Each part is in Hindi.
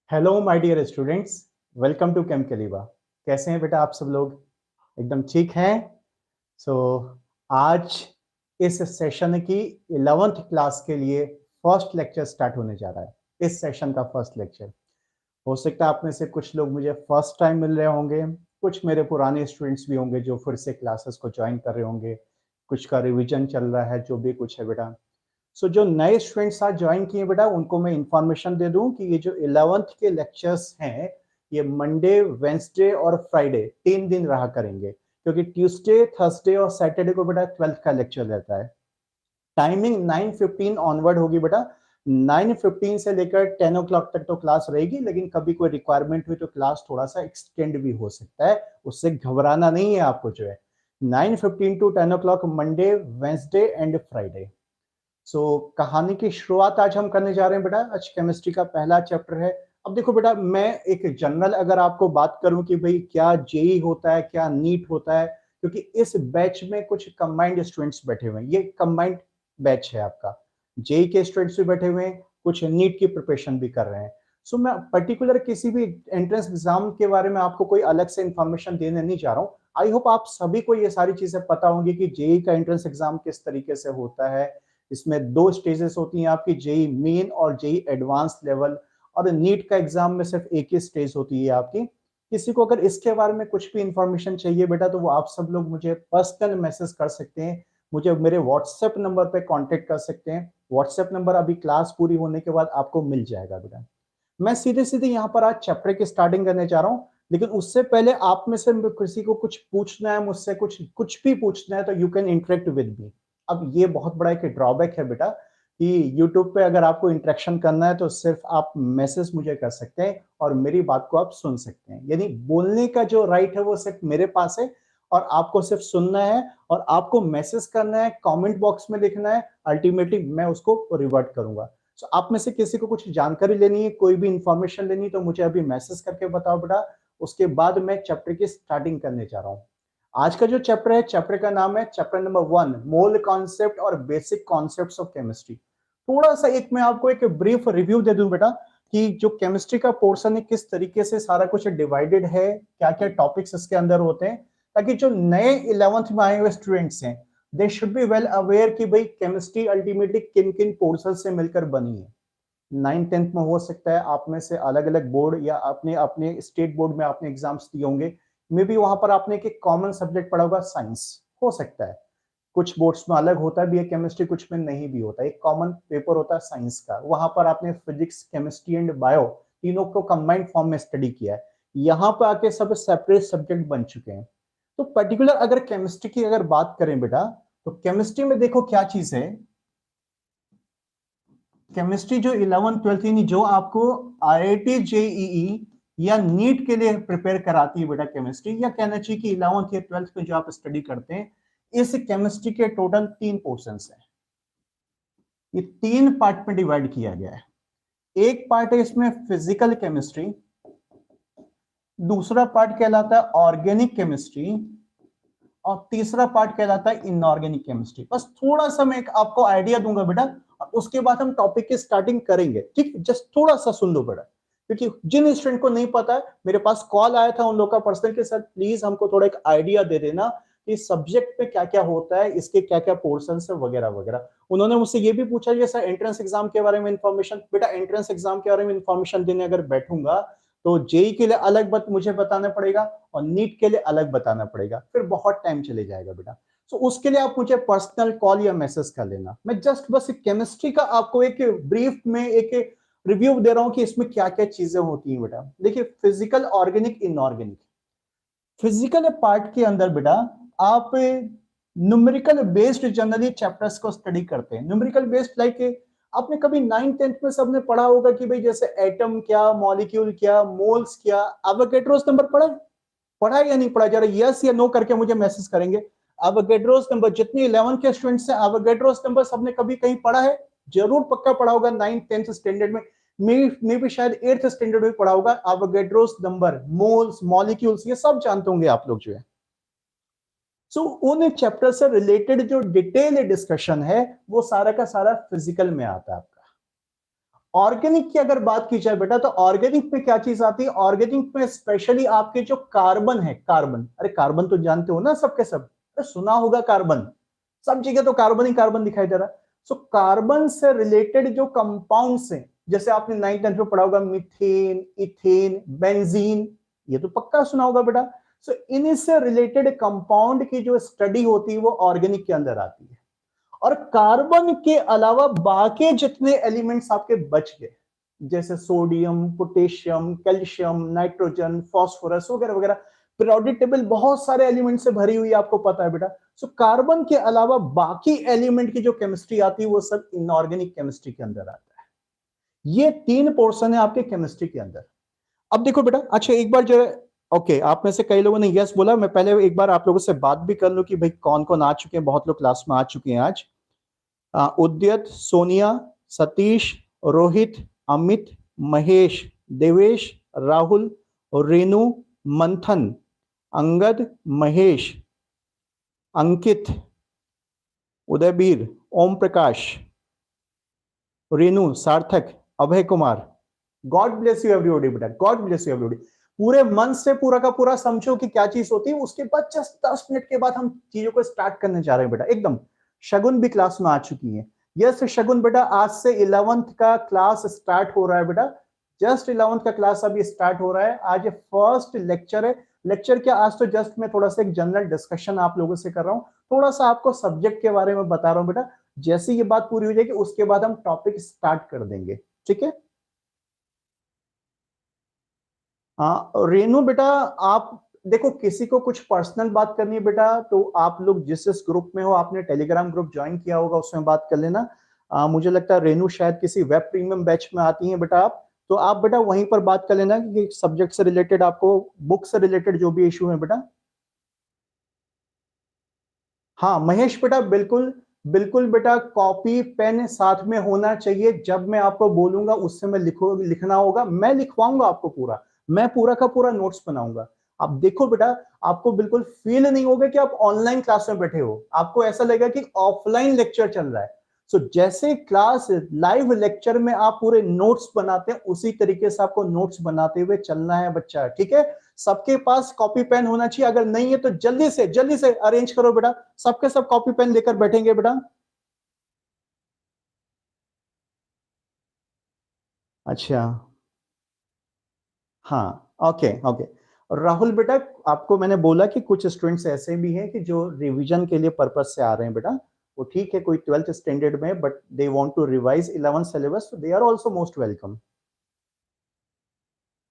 Hello my dear students, welcome to chem केलिवा। कैसे हैं बेटा आप सब लोग? एकदम ठीक हैं? सो आज इस सेशन की 11th क्लास के लिए फर्स्ट लेक्चर स्टार्ट होने जा रहा है। इस सेशन का फर्स्ट लेक्चर हो सकता है आप में से कुछ लोग मुझे फर्स्ट टाइम मिल रहे होंगे, कुछ मेरे पुराने स्टूडेंट्स भी होंगे जो फिर से क्लासेस को ज्वाइन कर रहे होंगे, कुछ का रिवीजन चल रहा है, जो भी कुछ है बेटा। सो जो नए स्टूडेंट्स आज ज्वाइन किए बेटा, उनको मैं इंफॉर्मेशन दे दूं कि ये जो 11th के लेक्चर्स हैं ये मंडे, वेंसडे और फ्राइडे 3 दिन रहा करेंगे, क्योंकि ट्यूसडे, थर्सडे और सैटरडे को बेटा 12th का लेक्चर रहता है। टाइमिंग 9:15 ऑनवर्ड होगी बेटा। 9:15 से लेकर 10 o'clock तक तो क्लास रहेगी, लेकिन कभी कोई रिक्वायरमेंट हुई तो क्लास थोड़ा सा एक्सटेंड भी हो सकता है, उससे घबराना नहीं है आपको जो है। 9:15 to 10 o'clock Monday, Wednesday and Friday. So कहानी की शुरुआत आज हम करने जा रहे हैं बेटा। आज केमिस्ट्री का पहला चैप्टर है। अब देखो बेटा, मैं एक जनरल अगर आपको बात करूं कि भाई क्या जेई होता है, क्या नीट होता है, क्योंकि इस बैच में कुछ कंबाइंड स्टूडेंट्स बैठे हुए हैं। ये कंबाइंड बैच है आपका। जेई के स्टूडेंट्स भी बैठे हुए हैं, कुछ नीट की प्रिपरेशन भी कर रहे हैं। सो मैं पर्टिकुलर किसी भी एंट्रेंस एग्जाम के बारे में आपको कोई अलग से इंफॉर्मेशन देने नहीं जा रहा हूँ। आई होप आप सभी को ये सारी चीजें पता होंगी कि जेई का एंट्रेंस एग्जाम किस तरीके से होता है। इसमें दो स्टेजेस होती हैं आपकी, जेई मेन और जेई एडवांस लेवल। और नीट का एग्जाम में सिर्फ एक ही स्टेज होती है आपकी। किसी को अगर इसके बारे में कुछ भी इंफॉर्मेशन चाहिए बेटा, तो वो आप सब लोग मुझे पर्सनल मैसेज कर सकते हैं, मुझे मेरे व्हाट्सएप नंबर पे कांटेक्ट कर सकते हैं। व्हाट्सएप नंबर अभी क्लास पूरी होने के बाद आपको मिल जाएगा बेटा। मैं सीधे सीधे यहाँ पर आज चैप्टर की स्टार्टिंग करने जा रहा हूँ, लेकिन उससे पहले आप में से किसी को कुछ पूछना है मुझसे, कुछ कुछ भी पूछना है, तो you can interact with me. अब ये बहुत बड़ा एक ड्रॉबैक है बेटा कि YouTube पे अगर आपको इंटरेक्शन करना है तो सिर्फ आप मैसेज मुझे कर सकते हैं और मेरी बात को आप सुन सकते हैं। यानी बोलने का जो राइट है वो सिर्फ मेरे पास है, और आपको सिर्फ सुनना है और आपको मैसेज करना है, कमेंट बॉक्स में लिखना है। अल्टीमेटली मैं उसको रिवर्ट करूंगा। सो आप में से किसी को कुछ जानकारी लेनी है, कोई भी इंफॉर्मेशन लेनी है, तो मुझे अभी मैसेज करके बताओ बेटा। उसके बाद मैं चैप्टर की स्टार्टिंग करने जा रहा हूँ। आज का जो चैप्टर है, चैप्टर का नाम है चैप्टर नंबर 1, मोल कॉन्सेप्ट और बेसिक कॉन्सेप्ट्स ऑफ केमिस्ट्री। थोड़ा सा एक मैं आपको एक ब्रीफ रिव्यू दे दूं बेटा कि जो केमिस्ट्री का पोर्शन है किस तरीके से सारा कुछ डिवाइडेड है, क्या क्या टॉपिक्स इसके अंदर होते हैं, ताकि जो नए 11th में आए हुए स्टूडेंट्स हैं they should be well aware कि भाई केमिस्ट्री अल्टीमेटली किन किन पोर्शन से मिलकर बनी है। 9th-10th में हो सकता है आप में से अलग अलग बोर्ड या अपने अपने स्टेट बोर्ड में आपने एग्जाम्स दिए होंगे, मे बी वहां पर आपने एक कॉमन सब्जेक्ट पढ़ा होगा, साइंस। हो सकता है कुछ बोर्ड्स में अलग होता है भी है केमिस्ट्री, कुछ में नहीं भी होता है। एक कॉमन पेपर होता है साइंस का, वहां पर आपने फिजिक्स, केमिस्ट्री एंड बायो तीनों को कंबाइंड फॉर्म में स्टडी किया है। यहाँ पर आके सब सेपरेट सब्जेक्ट बन चुके हैं। तो पर्टिकुलर अगर केमिस्ट्री की अगर बात करें बेटा, तो केमिस्ट्री में देखो क्या चीज है। केमिस्ट्री जो 11th-12th यानी जो आपको IIT जेईई या नीट के लिए प्रिपेयर कराती है बेटा केमिस्ट्री, या कहना चाहिए कि 11th या 12th में जो आप स्टडी करते हैं, इस केमिस्ट्री के टोटल 3 पोर्शंस हैं। ये 3 पार्ट में डिवाइड किया गया है। एक पार्ट है इसमें फिजिकल केमिस्ट्री, दूसरा पार्ट कहलाता है ऑर्गेनिक केमिस्ट्री, और तीसरा पार्ट कहलाता है इनऑर्गेनिक केमिस्ट्री। बस थोड़ा सा मैं आपको आइडिया दूंगा बेटा, और उसके बाद हम टॉपिक की स्टार्टिंग करेंगे। ठीक, जस्ट थोड़ा सा सुन लो बेटा, क्योंकि जिन स्टूडेंट को नहीं पता है, मेरे पास कॉल आया था उन लोग का पर्सनल के साथ, प्लीज हमको थोड़ा एक आइडिया दे देना कि सब्जेक्ट पे क्या क्या होता है, इसके क्या क्या पोर्शन है वगैरह वगैरह। उन्होंने मुझसे ये भी पूछा कि सर एंट्रेंस एग्जाम के बारे में इंफॉर्मेशन। बेटा एंट्रेंस एग्जाम के बारे में इंफॉर्मेशन देने अगर बैठूंगा तो जेई के लिए अलग बात मुझे बताना पड़ेगा और नीट के लिए अलग बताना पड़ेगा, फिर बहुत टाइम चले जाएगा बेटा। तो उसके लिए आप मुझे पर्सनल कॉल या मैसेज कर लेना। मैं जस्ट बस केमिस्ट्री का आपको एक ब्रीफ में एक रिव्यू दे रहा हूं कि इसमें क्या क्या चीजें होती हैं बेटा। देखिए physical, organic, inorganic. Physical part के अंदर बेटा आप न्यूमेरिकल बेस्ड जनरली चैप्टर्स को स्टडी करते हैं। न्यूमेरिकल बेस्ड लाइक आपने कभी 9th-10th में सबने पढ़ा होगा कि भाई जैसे एटम क्या, मॉलिक्यूल क्या, मोल्स क्या, एवोगैड्रोस नंबर पढ़ा है या नहीं पढ़ा? जरा यस या नो करके मुझे मैसेज करेंगे। एवोगैड्रोस नंबर, जितने 11 के स्टूडेंट्स हैं, एवोगैड्रोस नंबर सबने कभी कहीं पढ़ा है? जरूर पक्का पढ़ा होगा 9th-10th स्टैंडर्ड में, मे भी शायद 8th स्टैंडर्ड में पढ़ा होगा। एवोगैड्रोस नंबर, मोल्स, मॉलिक्यूल्स, ये सब जानते होंगे आप लोग जो है। सो उन चैप्टर से रिलेटेड जो डिटेल डिस्कशन है वो सारा का सारा फिजिकल में आता है आपका। ऑर्गेनिक की अगर बात की जाए बेटा, तो ऑर्गेनिक में क्या चीज आती है? ऑर्गेनिक में स्पेशली आपके जो कार्बन है, कार्बन, अरे कार्बन तो जानते हो ना सबके सब, अरे सुना होगा कार्बन, सब जगह तो कार्बन ही कार्बन दिखाई दे रहा है। सो कार्बन से रिलेटेड जो कंपाउंड्स हैं, जैसे आपने 9th-10th में पढ़ा होगा मीथेन, इथेन, बेंजीन, ये तो पक्का सुना होगा बेटा। सो इनसे रिलेटेड कंपाउंड की जो स्टडी होती है वो ऑर्गेनिक के अंदर आती है। और कार्बन के अलावा बाकी जितने एलिमेंट्स आपके बच गए, जैसे sodium, potassium, calcium, nitrogen, phosphorus वगैरह वगैरह, पीरियोडिक टेबल बहुत सारे एलिमेंट से भरी हुई है, आपको पता है बेटा। सो कार्बन के अलावा बाकी एलिमेंट की जो केमिस्ट्री आती है वो सब इनऑर्गेनिक केमिस्ट्री के अंदर आता है। ये 3 पोर्शन है आपके केमिस्ट्री के अंदर। अब देखो बेटा, अच्छा एक बार जो ओके, आप में से कई लोगों ने यस बोला, मैं पहले एक बार आप लोगों से बात भी कर लूं कि भाई कौन कौन आ चुके हैं। बहुत लोग क्लास में आ चुके हैं आज। उद्यत, सोनिया, सतीश, रोहित, अमित, महेश, देवेश, राहुल, रेणु, मंथन, अंगद, महेश, अंकित, उदयबीर, ओम Prakash, Renu, Sarthak, Abhay Kumar. God bless you everybody बेटा, गॉड ब्लेस यू एवरीबॉडी। पूरे मन से पूरा का पूरा समझो कि क्या चीज होती है। उसके बाद जस्ट 10 मिनट के बाद हम चीजों को स्टार्ट करने जा रहे हैं बेटा एकदम। शगुन भी क्लास में आ चुकी है। यस शगुन बेटा, आज से 11th का क्लास स्टार्ट हो रहा है बेटा। जस्ट 11th का क्लास अभी स्टार्ट हो रहा है। आज फर्स्ट लेक्चर है। लेक्चर क्या, आज तो जस्ट मैं थोड़ा सा एक जनरल डिस्कशन आप लोगों से कर रहा हूं, थोड़ा सा आपको सब्जेक्ट के बारे में बता रहा हूं बेटा। जैसे ये बात पूरी हो जाएगी उसके बाद हम टॉपिक स्टार्ट कर देंगे, ठीक है। हाँ रेनू बेटा, आप देखो किसी को कुछ पर्सनल बात करनी है बेटा, तो आप लोग जिस जिस ग्रुप में हो, आपने टेलीग्राम ग्रुप ज्वाइन किया होगा, उसमें बात कर लेना। मुझे लगता है रेनू शायद किसी वेब प्रीमियम बैच में आती हैं बेटा आप, तो आप बेटा वहीं पर बात कर लेना कि सब्जेक्ट से रिलेटेड, आपको बुक से रिलेटेड जो भी इशू है बेटा। हाँ महेश बेटा, बिल्कुल बिल्कुल बेटा, कॉपी पेन साथ में होना चाहिए। जब मैं आपको बोलूंगा उस समय लिखना होगा, मैं लिखवाऊंगा आपको पूरा, मैं पूरा का पूरा नोट्स बनाऊंगा। आप देखो बेटा, आपको बिल्कुल फील नहीं होगा कि आप ऑनलाइन क्लास में बैठे हो, आपको ऐसा लगेगा कि ऑफलाइन लेक्चर चल रहा है। सो जैसे क्लास लाइव लेक्चर में आप पूरे नोट्स बनाते हैं, उसी तरीके से आपको नोट्स बनाते हुए चलना है बच्चा, ठीक है। सबके पास कॉपी पेन होना चाहिए, अगर नहीं है तो जल्दी से अरेंज करो बेटा। सबके सब कॉपी पेन लेकर बैठेंगे बेटा। अच्छा, हाँ ओके ओके। राहुल बेटा, आपको मैंने बोला कि कुछ स्टूडेंट्स ऐसे भी हैं कि जो रिवीजन के लिए पर्पज से आ रहे हैं बेटा। वो ठीक है, कोई 12th स्टैंडर्ड में, but they want to revise 11th syllabus, they are also most welcome.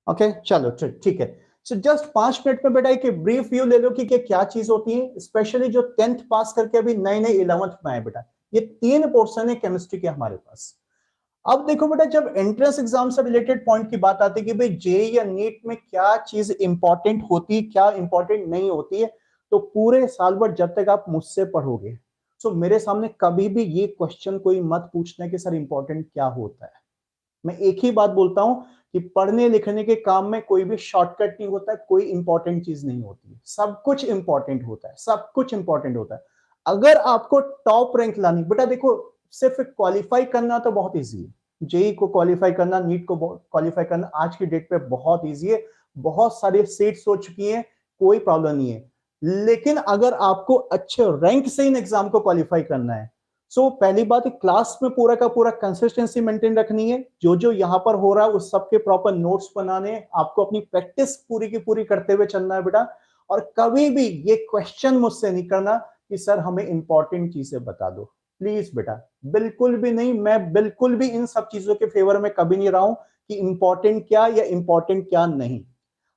Okay चलो ठीक है। सो जस्ट 5 मिनट में बेटा एक ब्रीफ व्यू ले लो कि क्या चीज होती है, स्पेशली जो 10th पास करके अभी नए नए 11th में आए बेटा। ये 3 पोर्शन है केमिस्ट्री के हमारे पास। अब देखो बेटा, जब एंट्रेंस एग्जाम से रिलेटेड पॉइंट की बात आती है कि भाई जे या नीट में क्या चीज इंपॉर्टेंट होती है, क्या इंपॉर्टेंट नहीं होती है, तो पूरे साल भर जब तक आप मुझसे पढ़ोगे, सो मेरे सामने कभी भी ये क्वेश्चन कोई मत पूछना कि सर इंपॉर्टेंट क्या होता है। मैं एक ही बात बोलता हूं कि पढ़ने लिखने के काम में कोई भी शॉर्टकट नहीं होता, कोई इंपॉर्टेंट चीज नहीं होती है, सब कुछ इंपॉर्टेंट होता है, सब कुछ इंपॉर्टेंट होता है। अगर आपको टॉप रैंक लानी, बेटा देखो, सिर्फ क्वालिफाई करना तो बहुत इजी है। जेई को क्वालिफाई करना, नीट को क्वालिफाई करना आज की डेट पे बहुत इजी है, बहुत सारी सीट्स हो चुकी हैं, कोई प्रॉब्लम नहीं है। लेकिन अगर आपको अच्छे रैंक से इन एग्जाम को क्वालिफाई करना है, सो पहली बात, क्लास में पूरा का पूरा कंसिस्टेंसी मेंटेन रखनी है। जो जो यहाँ पर हो रहा है उस सबके प्रॉपर नोट्स बनाने, आपको अपनी प्रैक्टिस पूरी की पूरी करते हुए चलना है बेटा। और कभी भी ये क्वेश्चन मुझसे नहीं करना कि सर हमें इंपॉर्टेंट चीजें बता दो, प्लीज बेटा, बिल्कुल भी नहीं। मैं बिल्कुल भी इन सब चीजों के फेवर में कभी नहीं रहा हूं कि इंपॉर्टेंट क्या या इंपॉर्टेंट क्या नहीं।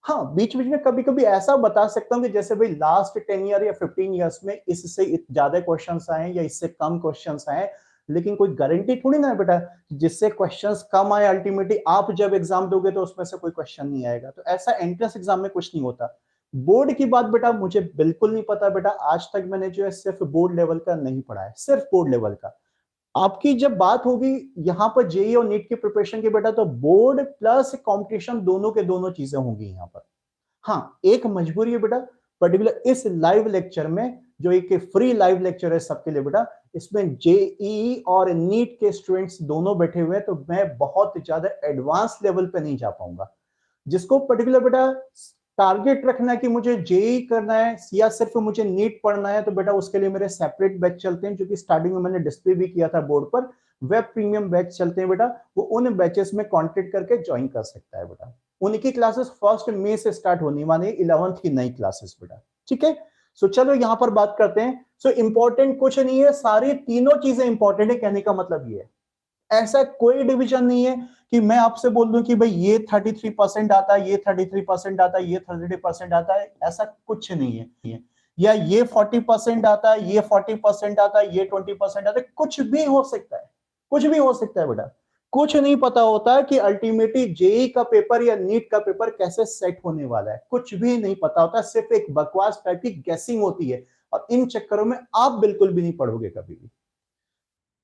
हाँ बीच बीच में कभी कभी ऐसा बता सकता हूँ कि जैसे भाई लास्ट 10 ईयर या 15 ईयर्स में इससे ज्यादा क्वेश्चंस आए या इससे कम क्वेश्चंस आए, लेकिन कोई गारंटी थोड़ी ना है बेटा जिससे क्वेश्चंस कम आए अल्टीमेटली आप जब एग्जाम दोगे तो उसमें से कोई क्वेश्चन नहीं आएगा। तो ऐसा एंट्रेंस एग्जाम में कुछ नहीं होता। बोर्ड की बात बेटा मुझे बिल्कुल नहीं पता बेटा, आज तक मैंने जो है सिर्फ बोर्ड लेवल का नहीं पढ़ा है, सिर्फ बोर्ड लेवल का। आपकी जब बात होगी यहाँ पर जेई और नीट की प्रिपरेशन की बेटा, तो बोर्ड प्लस कंपटीशन दोनों के दोनों चीजें होंगी यहाँ पर। हाँ एक मजबूरी है बेटा, पर्टिकुलर इस लाइव लेक्चर में, जो एक फ्री लाइव लेक्चर है सबके लिए बेटा, इसमें जेईई और नीट के स्टूडेंट्स दोनों बैठे हुए हैं, तो मैं बहुत ज्यादा एडवांस लेवल पे नहीं जा पाऊंगा। जिसको पर्टिकुलर बेटा टारगेट रखना है कि मुझे जेई करना है या सिर्फ मुझे नीट पढ़ना है, तो बेटा उसके लिए मेरे सेपरेट बैच चलते हैं, जो कि स्टार्टिंग में मैंने डिस्प्ले भी किया था बोर्ड पर। वेब प्रीमियम बैच चलते हैं बेटा, वो उन बैचेस में कॉन्टेक्ट करके ज्वाइन कर सकता है बेटा। उनकी क्लासेस 1 मई से स्टार्ट होने वाली, 11th की नई क्लासेस बेटा। ठीक है, सो चलो यहां पर बात करते हैं। सो इंपॉर्टेंट कुछ नहीं है, सारी तीनों चीजें इंपॉर्टेंट है, कहने का मतलब ये है ऐसा कोई डिवीजन नहीं है कि मैं आपसे बोल दूं कि भाई ये 33% आता है, ये 33% आता है, ये 33% आता है, ऐसा कुछ नहीं है। या ये 40% आता है, ये 40% आता है, ये 20% आता है, कुछ भी हो सकता है, कुछ भी हो सकता है बेटा। कुछ नहीं पता होता है कि अल्टीमेटली जेई का पेपर या नीट का पेपर कैसे सेट होने वाला है, कुछ भी नहीं पता होता, सिर्फ एक बकवास टाइप की गेसिंग होती है, और इन चक्करों में आप बिल्कुल भी नहीं पढ़ोगे कभी भी।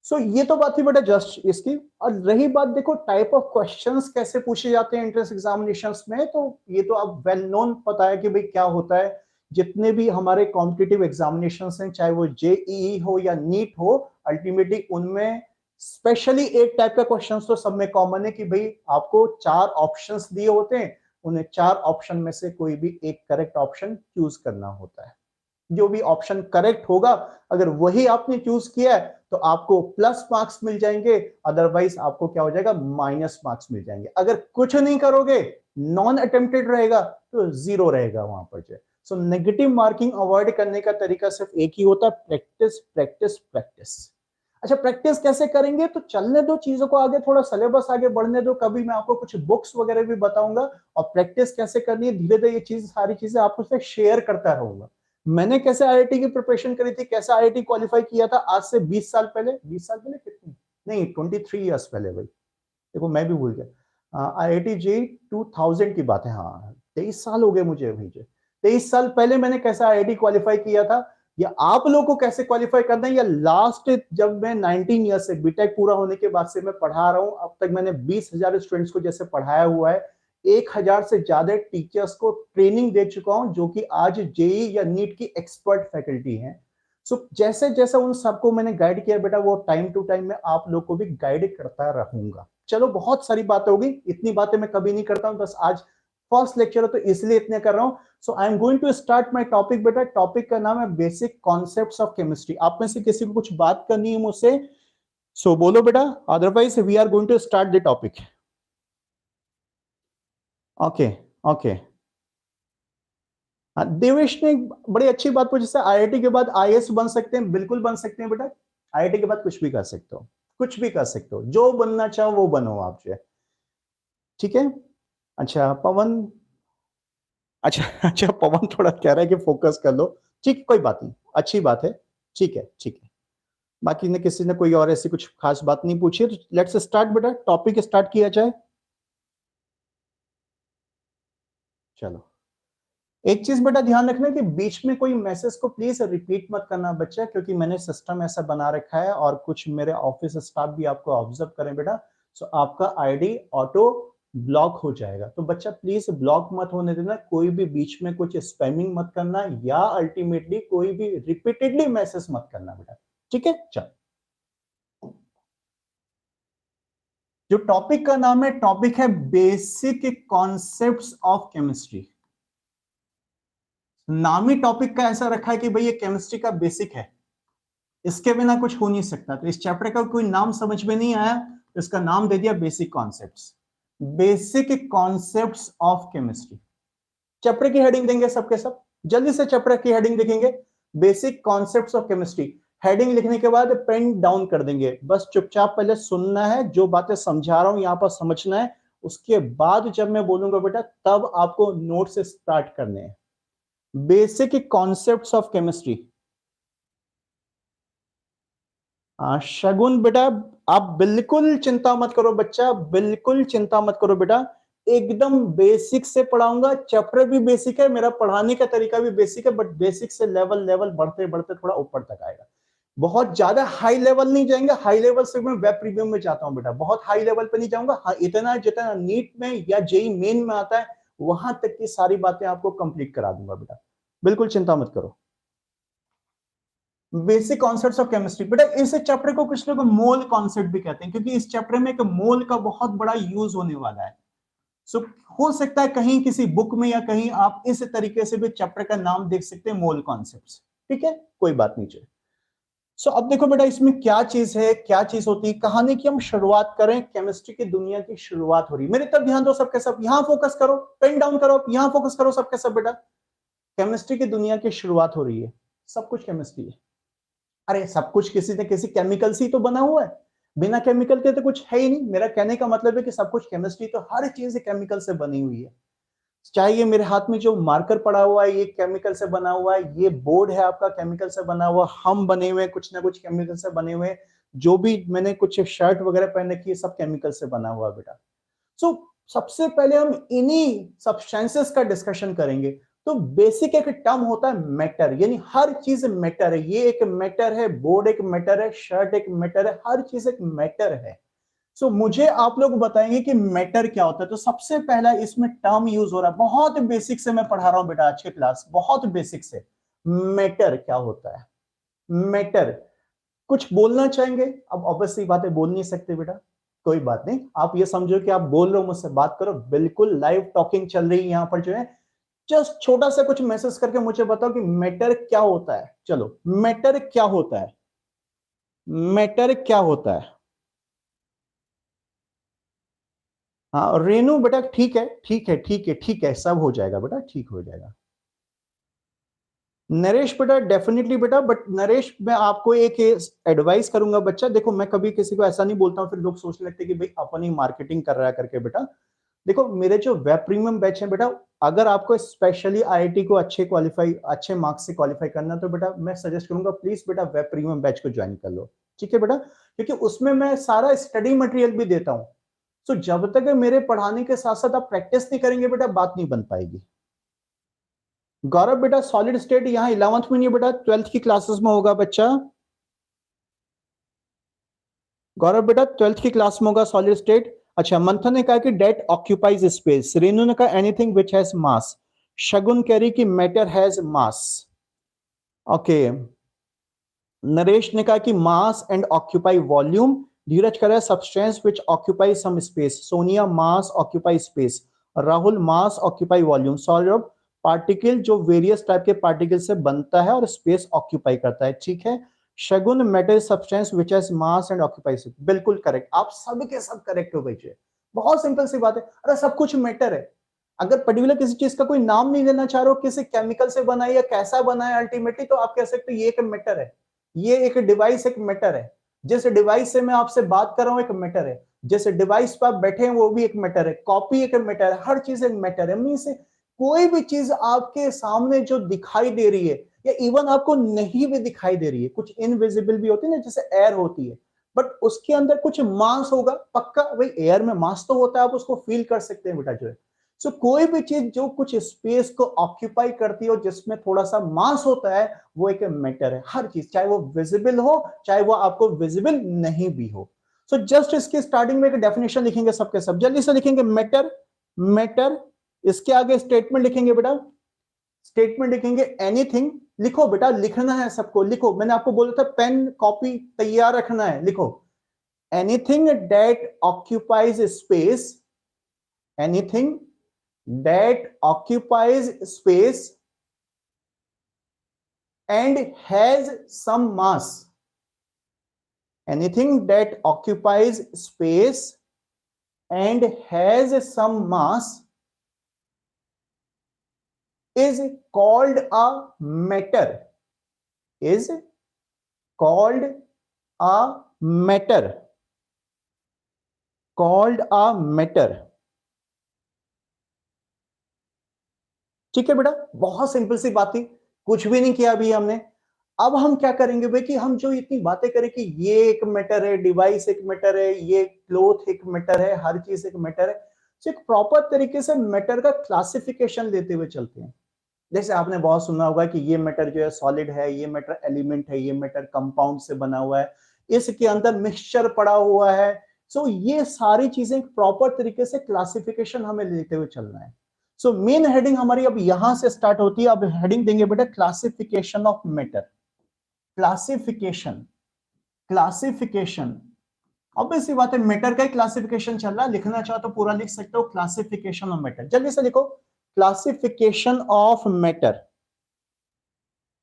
सो ये तो बात थी बेटा जस्ट इसकी। और रही बात, देखो टाइप ऑफ क्वेश्चंस कैसे पूछे जाते हैं एंट्रेंस एग्जामिनेशंस में, तो ये तो अब वेल नोन पता है कि भाई क्या होता है। जितने भी हमारे कॉम्पिटिटिव एग्जामिनेशंस हैं, चाहे वो जेईई हो या नीट हो, अल्टीमेटली उनमें स्पेशली एक टाइप का क्वेश्चन तो सब में कॉमन है कि भाई आपको 4 ऑप्शंस दिए होते हैं, उन्हें 4 ऑप्शन में से कोई भी एक करेक्ट ऑप्शन चूज करना होता है। जो भी ऑप्शन करेक्ट होगा, अगर वही आपने चूज किया है, तो आपको प्लस मार्क्स मिल जाएंगे, अदरवाइज आपको क्या हो जाएगा, माइनस मार्क्स मिल जाएंगे। अगर कुछ नहीं करोगे, नॉन अटेम्प्टेड रहेगा, तो 0 रहेगा वहां पर जो। सो नेगेटिव मार्किंग अवॉइड करने का तरीका सिर्फ एक ही होता है, प्रैक्टिस प्रैक्टिस प्रैक्टिस। अच्छा, प्रैक्टिस कैसे करेंगे, तो चलने दो चीजों को आगे, थोड़ा सिलेबस आगे बढ़ने दो, कभी मैं आपको कुछ बुक्स वगैरह भी बताऊंगा, और प्रैक्टिस कैसे करनी है धीरे धीरे, ये चीज सारी चीजें आपको से शेयर करता रहूंगा। मैंने कैसे आईआईटी की प्रिपरेशन करी थी, कैसे आईआईटी क्वालिफाई किया था आज से 20 साल पहले, 20 साल पहले कितनी, नहीं 23 ईयर्स पहले भाई, देखो मैं भी भूल गया। आईआईटी जी 2000 की बात है, हाँ 23 साल हो गए मुझे अभी। 23 साल पहले मैंने कैसा आईआईटी क्वालिफाई किया था, या आप लोगों को कैसे क्वालिफाई करना है, या लास्ट जब मैं 19 ईयर्स से बीटेक पूरा होने के बाद से मैं पढ़ा रहा हूं, अब तक मैंने 20,000 स्टूडेंट्स को जैसे पढ़ाया हुआ है, 1,000 से ज्यादा टीचर्स को ट्रेनिंग दे चुका हूं, जो कि आज जेई या नीट की एक्सपर्ट फैकल्टी हैं। सो जैसे जैसे उन सबको मैंने गाइड किया बेटा, वो टाइम टू टाइम में आप लोग को भी गाइड करता रहूंगा। चलो बहुत सारी बातें होगी, इतनी बातें मैं कभी नहीं करता हूं, बस आज फर्स्ट लेक्चर है तो इसलिए इतने कर रहा हूं। So I am going to start my topic बेटा। टॉपिक का नाम है बेसिक कॉन्सेप्ट्स ऑफ केमिस्ट्री। आप में से किसी को कुछ बात करनी है मुझसे, सो बोलो बेटा, otherwise we are going to start the topic. Okay okay. Devesh ने बड़ी अच्छी बात पूछी, जैसे आईआईटी के बाद आईएएस बन सकते हैं, बिल्कुल बन सकते हैं बेटा। आईआईटी के बाद कुछ भी कर सकते हो, कुछ भी कर सकते हो, जो बनना चाहो वो बनो आप जो है। ठीक है। अच्छा पवन, अच्छा अच्छा पवन थोड़ा कह रहा है कि फोकस कर लो, ठीक कोई बात नहीं, अच्छी बात है, ठीक है ठीक है। बाकी ने किसी ने कोई और ऐसी कुछ खास बात नहीं पूछी, तो लेट्स स्टार्ट बेटा, टॉपिक स्टार्ट किया जाए। चलो, एक चीज बेटा ध्यान रखना कि बीच में कोई मैसेज को प्लीज रिपीट मत करना बच्चा, क्योंकि मैंने सिस्टम ऐसा बना रखा है, और कुछ मेरे ऑफिस स्टाफ भी आपको ऑब्जर्व करें बेटा, सो आपका आईडी ऑटो ब्लॉक हो जाएगा। तो बच्चा प्लीज ब्लॉक मत होने देना, कोई भी बीच में कुछ स्पैमिंग मत करना, या अल्टीमेटली कोई भी रिपीटेडली मैसेज मत करना बेटा। ठीक है, चल। जो टॉपिक का नाम है, टॉपिक है बेसिक कॉन्सेप्ट्स ऑफ केमिस्ट्री। नाम ही टॉपिक का ऐसा रखा है कि भाई ये केमिस्ट्री का बेसिक है, इसके बिना कुछ हो नहीं सकता। तो इस चैप्टर का कोई नाम समझ में नहीं आया, तो इसका नाम दे दिया basic concepts. Basic concepts of chemistry chapter की हेडिंग देंगे सबके सब, जल्दी से चैप्टर की हेडिंग लिखेंगे, basic concepts of chemistry. Heading लिखने के बाद पेन डाउन कर देंगे, बस चुपचाप पहले सुनना है, जो बातें समझा रहा हूं यहां पर समझना है, उसके बाद जब मैं बोलूंगा बेटा तब आपको नोट से स्टार्ट करने हैं। Basic concepts of chemistry. Shagun बेटा, आप बिल्कुल चिंता मत करो बच्चा, बिल्कुल चिंता मत करो बेटा, एकदम बेसिक से पढ़ाऊंगा। चैप्टर भी बेसिक है, मेरा पढ़ाने का तरीका भी बेसिक है, बट बेसिक से लेवल लेवल बढ़ते बढ़ते थोड़ा ऊपर तक आएगा। बहुत ज्यादा हाई लेवल नहीं जाएंगे, हाई लेवल से मैं वेब प्रीमियम में जाता हूं बेटा, बहुत हाई लेवल पे नहीं जाऊंगा। हाँ, इतना जितना नीट में या जेई मेन में आता है, वहां तक की सारी बातें आपको कंप्लीट करा दूंगा बेटा, बिल्कुल चिंता मत करो। Basic concepts of chemistry. बेटा इस चैप्टर को कुछ लोग मोल कॉन्सेप्ट भी कहते हैं, क्योंकि इस चैप्टर में एक मोल का बहुत बड़ा यूज होने वाला है। सो हो सकता है कहीं किसी बुक में या कहीं आप इस तरीके से भी चैप्टर का नाम देख सकते हैं, मोल कॉन्सेप्ट्स। ठीक है, कोई बात नहीं चाहिए। सो अब देखो बेटा इसमें क्या चीज है, क्या चीज होती है। कहानी की हम शुरुआत करें, केमिस्ट्री की दुनिया की शुरुआत हो रही है। मेरी तरफ ध्यान दो सबके सब, यहां फोकस करो, पेन डाउन करो, यहां फोकस करो सबके सब। बेटा केमिस्ट्री की दुनिया की शुरुआत हो रही है, सब कुछ केमिस्ट्री है। अरे सब कुछ किसी न किसी केमिकल से ही तो बना हुआ है, बिना केमिकल के तो कुछ है ही नहीं। मेरा कहने का मतलब है कि सब कुछ केमिस्ट्री, तो हर चीज केमिकल से बनी हुई है। चाहे ये मेरे हाथ में जो मार्कर पड़ा हुआ है ये केमिकल से बना हुआ है, ये बोर्ड है आपका केमिकल से बना हुआ, हम बने हुए कुछ ना कुछ केमिकल से बने हुए, जो भी मैंने कुछ शर्ट वगैरह पहन रखी है सब केमिकल से बना हुआ है बेटा। सो सबसे पहले हम इन्हीं सब्सटेंसेस का डिस्कशन करेंगे। तो बेसिक एक टर्म होता है मैटर, यानी हर चीज मैटर है। ये एक मैटर है, बोर्ड एक मैटर है, शर्ट एक मैटर है, हर चीज एक मैटर है। सो मुझे आप लोग बताएंगे कि मैटर क्या होता है। तो सबसे पहला इसमें टर्म यूज हो रहा है, बहुत बेसिक से मैं पढ़ा रहा हूं बेटा आज की क्लास, बहुत बेसिक से। मैटर क्या होता है, मैटर। कुछ बोलना चाहेंगे? अब ऑब्वियसली बात है, बोल नहीं सकते बेटा, कोई बात नहीं। आप ये समझो कि आप बोल रहे हो, मुझसे बात करो, बिल्कुल लाइव टॉकिंग चल रही है यहां पर जो है। जस्ट छोटा सा कुछ मैसेज करके मुझे बताओ कि मैटर क्या होता है। चलो, मैटर क्या होता है, मैटर क्या होता है। हाँ रेनू बेटा, ठीक है ठीक है ठीक है ठीक है, सब हो जाएगा बेटा, ठीक हो जाएगा। नरेश बेटा डेफिनेटली बेटा, बट नरेश मैं आपको एक एडवाइस करूंगा बच्चा। देखो मैं कभी किसी को ऐसा नहीं बोलता हूँ फिर लोग सोचने लगते कि भाई अपन ही मार्केटिंग कर रहा है करके। बेटा देखो मेरे जो वेब प्रीमियम बैच है बेटा, अगर आपको स्पेशली आईआईटी को अच्छे मार्क्स से क्वालिफाई करना तो बेटा मैं सजेस्ट करूंगा प्लीज बेटा वेब प्रीमियम बैच को ज्वाइन कर लो। ठीक है बेटा, क्योंकि उसमें मैं सारा स्टडी मटेरियल भी देता हूँ। तो जब तक मेरे पढ़ाने के साथ साथ आप प्रैक्टिस नहीं करेंगे बेटा बात नहीं बन पाएगी। गौरव बेटा सॉलिड स्टेट यहाँ 11th में नहीं बेटा, 12th की क्लासेस में होगा बच्चा। गौरव बेटा 12th की क्लास में होगा सॉलिड स्टेट। अच्छा, मंथन ने कहा कि डेट ऑक्यूपाइज स्पेस, रेनू ने कहा एनीथिंग विच हैज मास, शगुन कह रही कि matter has mass. Okay, Naresh ने कहा कि mass and occupy volume, Dheeraj कह रहा है substance which occupy some space, Sonia mass occupy space, Rahul mass occupy volume, Saurabh particle जो वेरियस टाइप के पार्टिकल से बनता है और स्पेस ऑक्यूपाई करता है। ठीक है, Shagun matter substance which has mass and occupy space, बिल्कुल करेक्ट, आप सब के सब करेक्ट हो बच्चे। बहुत सिंपल सी बात है, अरे सब कुछ मैटर है। अगर पर्टिकुलर किसी चीज का कोई नाम नहीं लेना चाह रहे हो, किसी केमिकल से बना है या कैसा बना है अल्टीमेटली, तो आप कह सकते हो ये एक मैटर है, ये एक डिवाइस एक मैटर है। जिस डिवाइस से मैं आपसे बात कर रहा हूं एक मैटर है, जिस डिवाइस पर आप बैठे हैं वो भी एक मैटर है, कॉपी एक मैटर है, हर चीज एक मैटर है। मीन से कोई भी चीज आपके सामने जो दिखाई दे रही है या इवन आपको नहीं भी दिखाई दे रही है, कुछ इनविजिबल भी होती है ना, जैसे एयर होती है, बट उसके अंदर कुछ मास होगा पक्का, भाई एयर में मास तो होता है, आप उसको फील कर सकते हैं बेटा जो है। सो कोई भी चीज जो कुछ स्पेस को ऑक्यूपाई करती हो, जिसमें थोड़ा सा मास होता है, वो एक मैटर है। हर चीज, चाहे वो विजिबल हो चाहे वो आपको विजिबल नहीं भी हो। सो जस्ट इसके स्टार्टिंग में एक डेफिनेशन लिखेंगे सबके सब, जल्दी से लिखेंगे मैटर, मैटर। इसके आगे स्टेटमेंट लिखेंगे बेटा, स्टेटमेंट लिखेंगे एनीथिंग। लिखो बेटा, लिखना है सबको, लिखो, मैंने आपको बोला था पेन कॉपी तैयार रखना है, लिखो। Anything that occupies space, anything that occupies space and has some mass, anything that occupies space and has some mass is called a matter, is called a matter, called a matter। ठीक है बेटा, बहुत सिंपल सी बात थी, कुछ भी नहीं किया अभी हमने। अब हम क्या करेंगे भाई कि हम जो इतनी बातें करें कि ये एक मैटर है, डिवाइस एक मैटर है, ये क्लोथ एक मैटर है, हर चीज एक मैटर है, तो एक प्रॉपर तरीके से मैटर का क्लासिफिकेशन देते हुए चलते हैं। जैसे आपने बहुत सुना होगा कि ये मैटर जो है सॉलिड है, ये मैटर एलिमेंट है, ये मैटर कंपाउंड से बना हुआ है, इसके अंदर मिक्सचर पड़ा हुआ है। सो ये सारी चीजें प्रॉपर तरीके से क्लासिफिकेशन हमें लेते हुए चलना है। सो मेन हेडिंग हमारी अब यहां से स्टार्ट होती है। अब हेडिंग देंगे बेटा classification of matter. Classification, classification obvious सी बात है, मैटर का ही क्लासिफिकेशन चल रहा है, लिखना चाहो तो पूरा लिख सकते हो, क्लासिफिकेशन ऑफ मैटर। जल्दी से लिखो, classification of matter,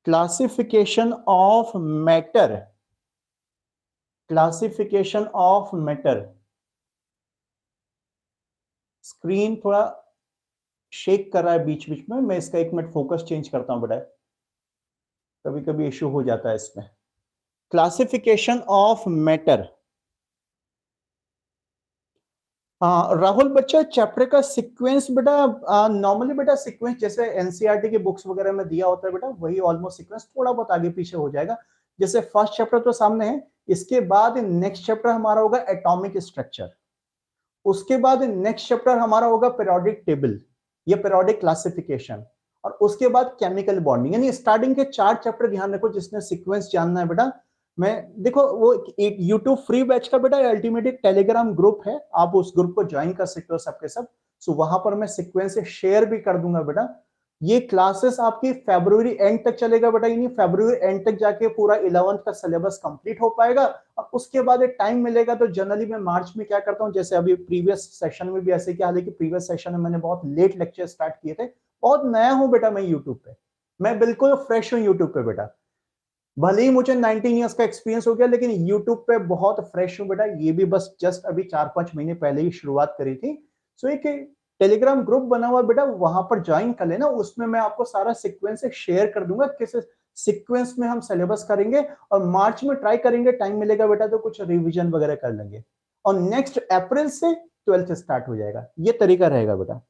classification of matter, classification of matter. Screen थोड़ा शेक कर रहा है बीच बीच में, मैं इसका 1 मिनट फोकस चेंज करता हूं बेटा, कभी कभी इश्यू हो जाता है इसमें। Classification of matter. राहुल बच्चा, चैप्टर का सीक्वेंस बेटा नॉर्मली बेटा सीक्वेंस जैसे एनसीईआरटी की बुक्स वगैरह में दिया होता है बेटा, वही ऑलमोस्ट सीक्वेंस, थोड़ा बहुत आगे पीछे हो जाएगा। जैसे फर्स्ट चैप्टर तो सामने है, इसके बाद नेक्स्ट चैप्टर हमारा होगा एटॉमिक स्ट्रक्चर, उसके बाद नेक्स्ट चैप्टर हमारा होगा पीरियोडिक टेबल या पीरियोडिक क्लासिफिकेशन, और उसके बाद केमिकल बॉन्डिंग। यानी स्टार्टिंग के 4 चैप्टर ध्यान रखो, जिसने सीक्वेंस जानना है बेटा। मैं देखो वो एक यूट्यूब फ्री बैच का बेटा अल्टीमेट एक टेलीग्राम ग्रुप है, आप उस ग्रुप को ज्वाइन कर सकते हो सबके सब। सो वहां पर मैं सीक्वेंस से शेयर भी कर दूंगा बेटा। ये क्लासेस आपकी फरवरी एंड तक चलेगा बेटा, यानी फरवरी एंड तक जाके पूरा 11th का सिलेबस कंप्लीट हो पाएगा, और उसके बाद एक टाइम मिलेगा तो जनरली मैं मार्च में क्या करता हूं, जैसे अभी प्रीवियस सेशन में भी ऐसे क्या, हालांकि प्रीवियस सेशन में मैंने बहुत लेट लेक्चर स्टार्ट किए थे, बहुत नया हूं बेटा मैं यूट्यूब पे, मैं बिल्कुल फ्रेश हूं यूट्यूब पे बेटा। भले ही मुझे 19 इयर्स का एक्सपीरियंस हो गया, लेकिन यूट्यूब पे बहुत फ्रेश हूं बेटा, ये भी बस जस्ट अभी 4-5 महीने पहले ही शुरुआत करी थी। सो एक टेलीग्राम ग्रुप बना हुआ बेटा, वहां पर ज्वाइन कर लेना, उसमें मैं आपको सारा सीक्वेंस शेयर कर दूंगा, किस सीक्वेंस में हम सिलेबस करेंगे, और मार्च में ट्राई करेंगे, टाइम मिलेगा बेटा तो कुछ रिवीजन वगैरह कर लेंगे, और नेक्स्ट अप्रैल से 12th स्टार्ट हो जाएगा, ये तरीका रहेगा बेटा।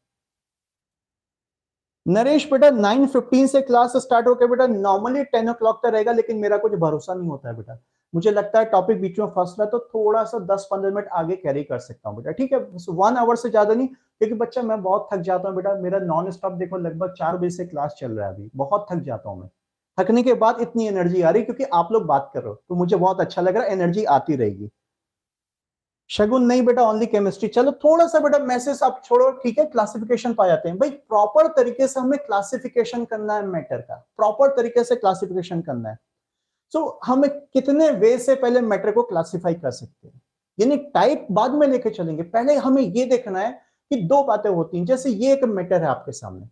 नरेश बेटा 9:15 से क्लास स्टार्ट होकर बेटा नॉर्मली 10 o'clock तक रहेगा, लेकिन मेरा कुछ भरोसा नहीं होता है बेटा, मुझे लगता है टॉपिक बीच में फंस रहा है तो थोड़ा सा 10-15 मिनट आगे कैरी कर सकता हूँ बेटा, ठीक है, 1 आवर से ज्यादा नहीं, क्योंकि बच्चा मैं बहुत थक जाता हूँ बेटा, मेरा नॉन स्टॉप देखो लगभग 4 बजे से क्लास चल रहा है, अभी बहुत थक जाता हूँ मैं। थकने के बाद इतनी एनर्जी आ रही क्योंकि आप लोग बात कर रहे हो, तो मुझे बहुत अच्छा लग रहा है, एनर्जी आती रहेगी। शगुन नहीं बेटा ओनली केमिस्ट्री, चलो थोड़ा सा बेटा मैसेज आप छोड़ो, ठीक है, क्लासिफिकेशन पा जाते हैं भाई, प्रॉपर तरीके से हमें क्लासिफिकेशन करना है मैटर का, प्रॉपर तरीके से क्लासिफिकेशन करना है। सो हमें कितने वे से पहले मैटर को क्लासिफाई कर सकते हैं, यानी टाइप बाद में लेके चलेंगे, पहले हमें ये देखना है कि 2 बातें होती हैं, जैसे ये एक मैटर है आपके सामने,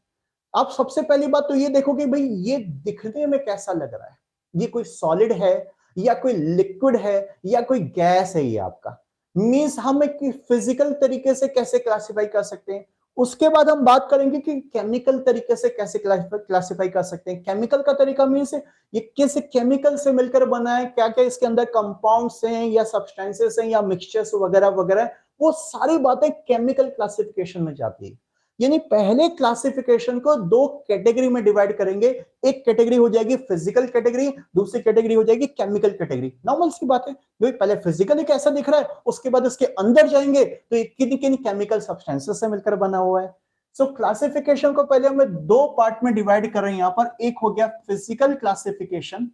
आप सबसे पहली बात तो ये देखो कि भाई ये दिखने में कैसा लग रहा है, ये कोई सॉलिड है या कोई लिक्विड है या कोई गैस है, ये आपका मींस हम एक फिजिकल तरीके से कैसे क्लासिफाई कर सकते हैं। उसके बाद हम बात करेंगे कि केमिकल तरीके से कैसे क्लासिफाई कर सकते हैं। केमिकल का तरीका मींस ये किस केमिकल से मिलकर बना है, क्या क्या इसके अंदर कंपाउंड्स हैं या सब्सटेंसेस हैं या मिक्सचर्स वगैरह वगैरह, वो सारी बातें केमिकल क्लासिफिकेशन में जाती है। यानी पहले क्लासिफिकेशन को 2 कैटेगरी में डिवाइड करेंगे, एक कैटेगरी हो जाएगी फिजिकल कैटेगरी, दूसरी कैटेगरी हो जाएगी केमिकल कैटेगरी। नॉर्मल सी बात है, जो पहले फिजिकली कैसा दिख रहा है, उसके बाद उसके अंदर जाएंगे तो ये किन किन केमिकल सब्सटेंसेस से मिलकर बना हुआ है। सो क्लासिफिकेशन को पहले हमें 2 पार्ट में डिवाइड कर रहे हैं, यहां पर एक हो गया फिजिकल क्लासिफिकेशन,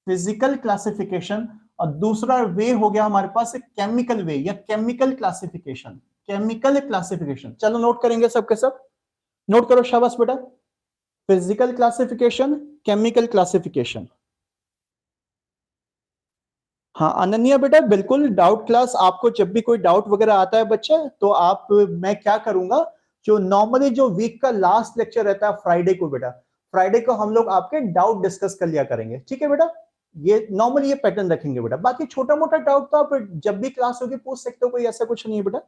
फिजिकल क्लासिफिकेशन, और दूसरा वे हो गया हमारे पास केमिकल वे या केमिकल क्लासिफिकेशन, केमिकल क्लासिफिकेशन। चलो नोट करेंगे सबके सब, नोट करो शाबाश बेटा, फिजिकल क्लासिफिकेशन, केमिकल क्लासिफिकेशन। हाँ अनन्या बेटा बिल्कुल, डाउट क्लास आपको जब भी कोई डाउट वगैरह आता है बच्चा, तो आप, मैं क्या करूंगा, जो नॉर्मली जो वीक का लास्ट लेक्चर रहता है फ्राइडे को बेटा, फ्राइडे को हम लोग आपके डाउट डिस्कस कर लिया करेंगे, ठीक है बेटा, ये नॉर्मली ये पैटर्न रखेंगे बेटा, बाकी छोटा मोटा डाउट तो आप जब भी क्लास होगी पूछ सकते हो, कोई ऐसा कुछ नहीं है बेटा।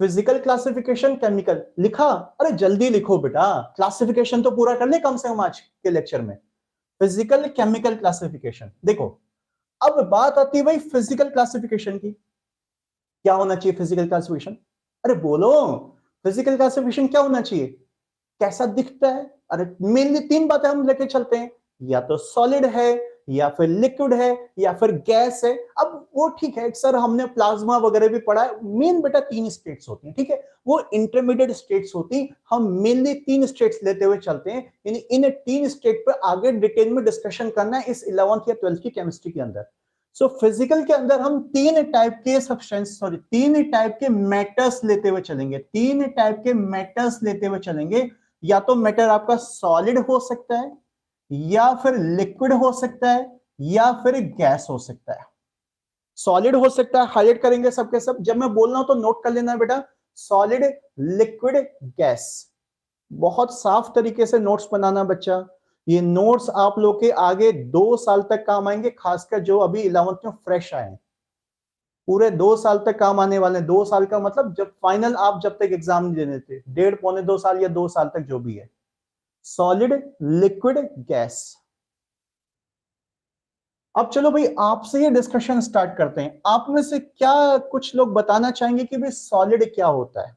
फिजिकल क्लासिफिकेशन, केमिकल लिखा, अरे जल्दी लिखो बेटा, क्लासिफिकेशन तो पूरा कर ले कम से कम आज के लेक्चर में। फिजिकल केमिकल क्लासिफिकेशन, देखो अब बात आती है भाई फिजिकल क्लासिफिकेशन की, क्या होना चाहिए फिजिकल क्लासिफिकेशन, अरे बोलो, फिजिकल क्लासिफिकेशन क्या होना चाहिए, कैसा दिखता है, अरे मेनली 3 बातें हम लेके चलते हैं, या तो सॉलिड है या फिर लिक्विड है या फिर गैस है। अब वो ठीक है सर, हमने प्लाज्मा वगैरह भी पढ़ा है, मेन बेटा 3 स्टेट्स होती हैं, ठीक है, वो इंटरमीडिएट स्टेट्स होती, हम मेनली 3 स्टेट्स लेते हुए चलते हैं, यानी इन 3 स्टेट पर आगे डिटेल में डिस्कशन करना है इस 11th या 12th की केमिस्ट्री के अंदर। सो फिजिकल के अंदर हम 3 टाइप के सब्सटेंस, सॉरी 3 टाइप के मैटर्स लेते हुए चलेंगे, 3 टाइप के मैटर्स लेते हुए चलेंगे। या तो मैटर आपका सॉलिड हो सकता है, या फिर लिक्विड हो सकता है, या फिर गैस हो सकता है। सॉलिड हो सकता है, हाईलाइट करेंगे सबके सब, जब मैं बोल रहा हूं तो नोट कर लेना बेटा, सॉलिड, लिक्विड, गैस। बहुत साफ तरीके से नोट्स बनाना बच्चा, ये नोट्स आप लोग के आगे 2 साल तक काम आएंगे, खासकर जो अभी 11th में फ्रेश आए, पूरे 2 साल तक काम आने वाले हैं। 2 साल का मतलब जब फाइनल आप जब तक एग्जाम नहीं देने थे, 1.5 पौने 2 साल या 2 साल तक जो भी है। Solid, liquid, gas. अब चलो भाई आपसे ये डिस्कशन स्टार्ट करते हैं। आप में से क्या कुछ लोग बताना चाहेंगे कि भाई सॉलिड क्या होता है?